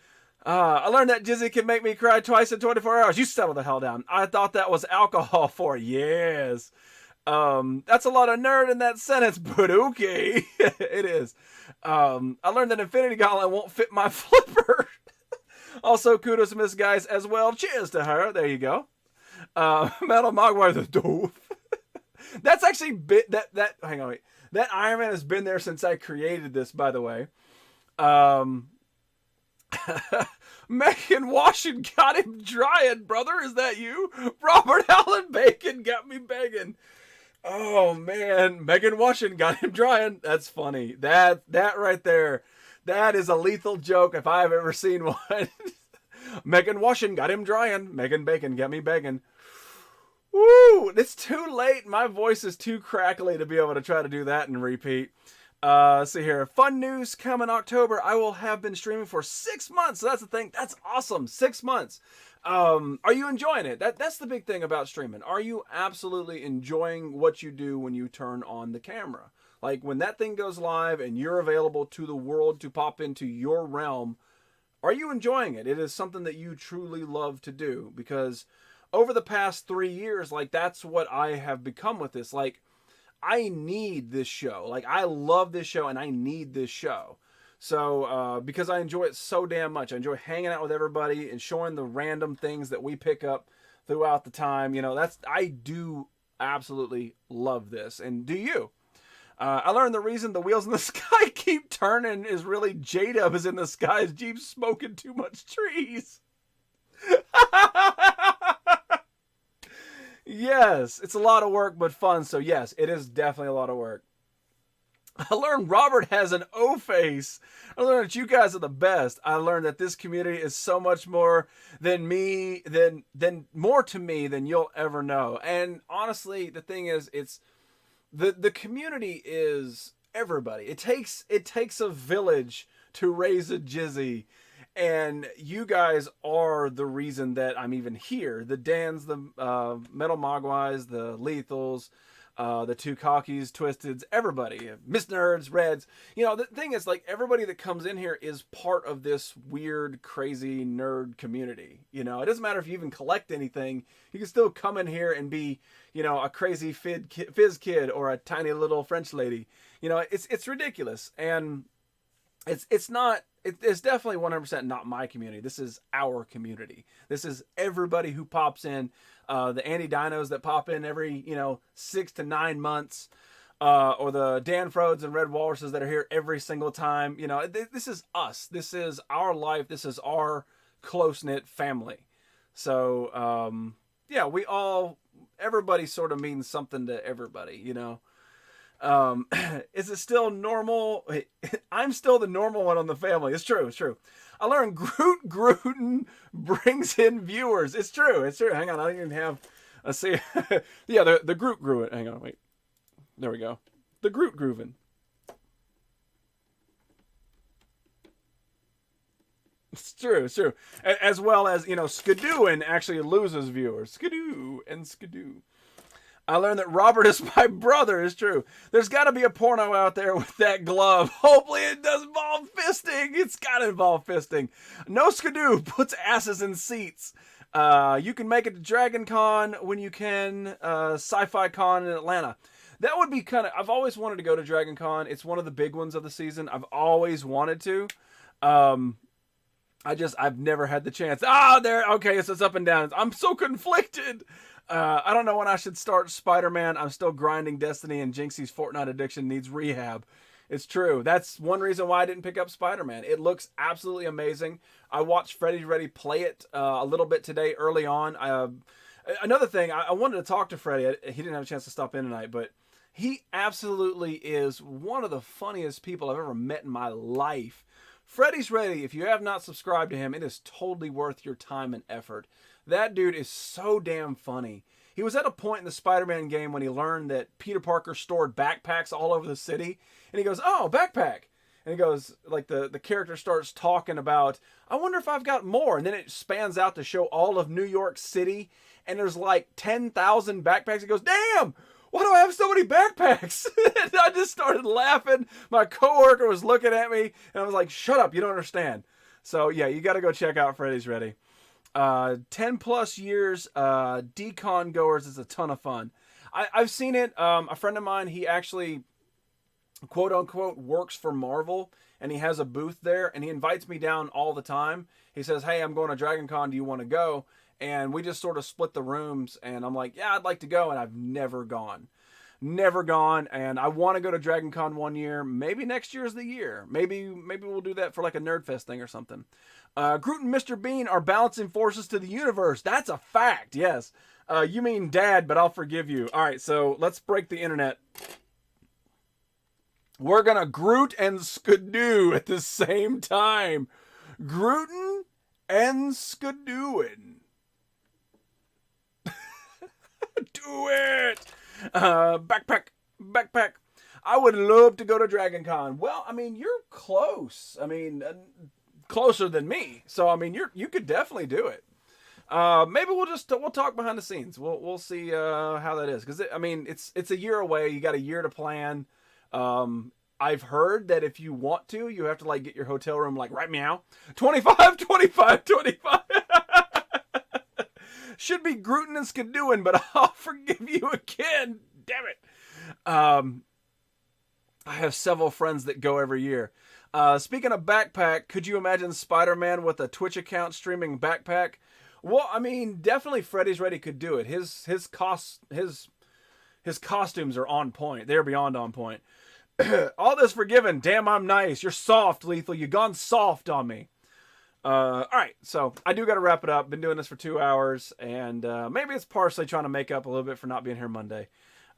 I learned that Jizzy can make me cry twice in 24 hours. You settle the hell down. I thought that was alcohol for yes. That's a lot of nerd in that sentence, but okay. It is. I learned that Infinity Gauntlet won't fit my flipper. Also, kudos to Miss Guys as well. Cheers to her. There you go. Metal Mogwai the doof. That's actually hang on, wait. That Iron Man has been there since I created this, by the way. Megan Washington got him drying, brother. Is that you? Robert Allen Bacon got me begging. Oh man, Megan Washington got him drying. That's funny. That right there. That is a lethal joke if I've ever seen one. Megan Washington got him drying. Megan Bacon got me begging. Woo! It's too late. My voice is too crackly to be able to try to do that and repeat. See here. Fun news coming October. I will have been streaming for 6 months. So that's the thing. That's awesome. 6 months. Are you enjoying it? That's the big thing about streaming. Are you absolutely enjoying what you do when you turn on the camera? Like when that thing goes live and you're available to the world to pop into your realm, are you enjoying it? It is something that you truly love to do, because over the past 3 years, that's what I have become with this. I need this show. I love this show and I need this show. So, because I enjoy it so damn much. I enjoy hanging out with everybody and showing the random things that we pick up throughout the time. I do absolutely love this. And do you? I learned the reason the wheels in the sky keep turning is really J-Dub is in the sky as Jeep's smoking too much trees. Yes, it's a lot of work, but fun. So yes, it is definitely a lot of work. I learned Robert has an O face. I learned that you guys are the best. I learned that this community is so much more than me, more to me than you'll ever know. And honestly, the thing is, it's the community is everybody. It takes a village to raise a Jizzy. And you guys are the reason that I'm even here. The Dans, the Metal Mogwais, the Lethals, the Two Cockies, Twisteds, everybody, Miss Nerds, Reds. The thing is, everybody that comes in here is part of this weird, crazy nerd community. It doesn't matter if you even collect anything. You can still come in here and be, a crazy fizz kid or a tiny little French lady. It's ridiculous. And It's definitely 100% not my community. This is our community. This is everybody who pops in, the Andy Dinos that pop in every 6 to 9 months, or the Dan Frodes and Red Walruses that are here every single time. This is us. This is our life. This is our close knit family. So yeah, everybody sort of means something to everybody. Is it still normal? I'm still the normal one on the family. It's true. I learned Groot Gruden brings in viewers. It's true. Hang on. I don't even have see. Yeah, the Groot Gruden. Hang on, wait. There we go. The Groot Grooven. It's true. As well as, Skidooing actually loses viewers. Skidoo and Skidoo. I learned that Robert is my brother. Is true. There's got to be a porno out there with that glove. Hopefully it does involve fisting. It's got to involve fisting. No Skidoo puts asses in seats. You can make it to Dragon Con when you can. Sci-Fi Con in Atlanta. That would be I've always wanted to go to Dragon Con. It's one of the big ones of the season. I've always wanted to. I've never had the chance. Okay, so it's up and down. I'm so conflicted. I don't know when I should start Spider-Man. I'm still grinding Destiny, and Jinxie's Fortnite addiction needs rehab. It's true. That's one reason why I didn't pick up Spider-Man. It looks absolutely amazing. I watched Freddy's Ready play it a little bit today early on. Another thing, I wanted to talk to Freddy. He didn't have a chance to stop in tonight, but he absolutely is one of the funniest people I've ever met in my life. Freddy's Ready, if you have not subscribed to him, it is totally worth your time and effort. That dude is so damn funny. He was at a point in the Spider-Man game when he learned that Peter Parker stored backpacks all over the city. And he goes, "Oh, backpack." And he goes, like the character starts talking about, "I wonder if I've got more." And then it spans out to show all of New York City. And there's like 10,000 backpacks. He goes, "Damn, why do I have so many backpacks?" And I just started laughing. My coworker was looking at me. And I was like, "Shut up, you don't understand." So yeah, you got to go check out Freddy's Ready. 10 plus years, decon goers is a ton of fun. I've seen it. A friend of mine, he actually, quote unquote, works for Marvel, and he has a booth there, and he invites me down all the time. He says, "Hey, I'm going to Dragon Con. Do you want to go?" And we just sort of split the rooms, and I'm like, "Yeah, I'd like to go." And I've never gone. And I want to go to Dragon Con one year. Maybe next year is the year. Maybe we'll do that for like a Nerdfest thing or something. Groot and Mr. Bean are balancing forces to the universe. That's a fact, yes. You mean Dad, but I'll forgive you. All right, so let's break the internet. We're going to Groot and Skidoo at the same time. Grootin' and Skidooin'. Do it! Backpack. I would love to go to Dragon Con. Well, I mean, you're close. I mean, closer than me. So, I mean, you could definitely do it. Maybe we'll talk behind the scenes. We'll see how that is, because it's a year away. You got a year to plan. I've heard that if you want to, you have to like get your hotel room like right meow 25. Should be Grootin' and Skidooin', but I'll forgive you again. Damn it. I have several friends that go every year. Speaking of backpack, could you imagine Spider-Man with a Twitch account streaming backpack? Well, I mean, definitely Freddy's Ready could do it. His costumes are on point. They're beyond on point. All this forgiven. Damn, I'm nice. You're soft, Lethal. You gone soft on me. All right, so I do got to wrap it up. Been doing this for 2 hours, and maybe it's partially trying to make up a little bit for not being here Monday.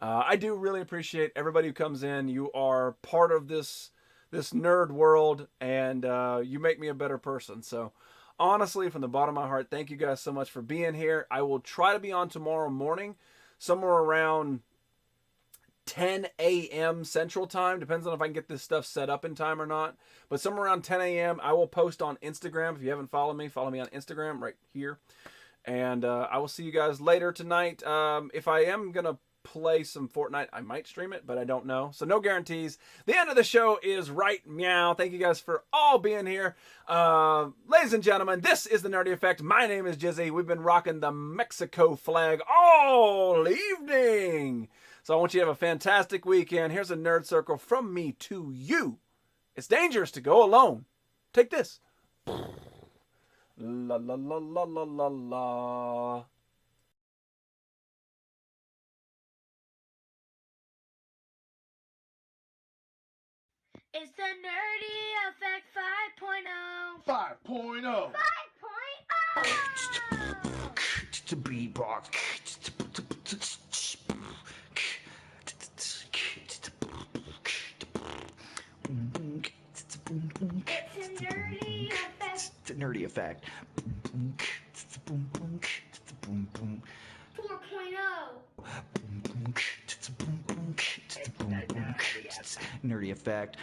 I do really appreciate everybody who comes in. You are part of this nerd world, and you make me a better person. So honestly, from the bottom of my heart, thank you guys so much for being here. I will try to be on tomorrow morning, somewhere around 10 a.m. Central Time. Depends on if I can get this stuff set up in time or not. But somewhere around 10 a.m. I will post on Instagram. If you haven't followed me on Instagram right here. And I will see you guys later tonight. If I am going to play some Fortnite, I might stream it, but I don't know. So no guarantees. The end of the show is right meow. Thank you guys for all being here. Ladies and gentlemen, this is the Nerdy Effect. My name is Jizzy. We've been rocking the Mexico flag all evening. So I want you to have a fantastic weekend. Here's a Nerd Circle from me to you. It's dangerous to go alone. Take this. La la la la la la la. It's the Nerdy Effect 5.0. 5.0. 5.0. It's a beatbox. It's a Nerdy Effect It's a nerdy effect. 4.0. Nerdy effect.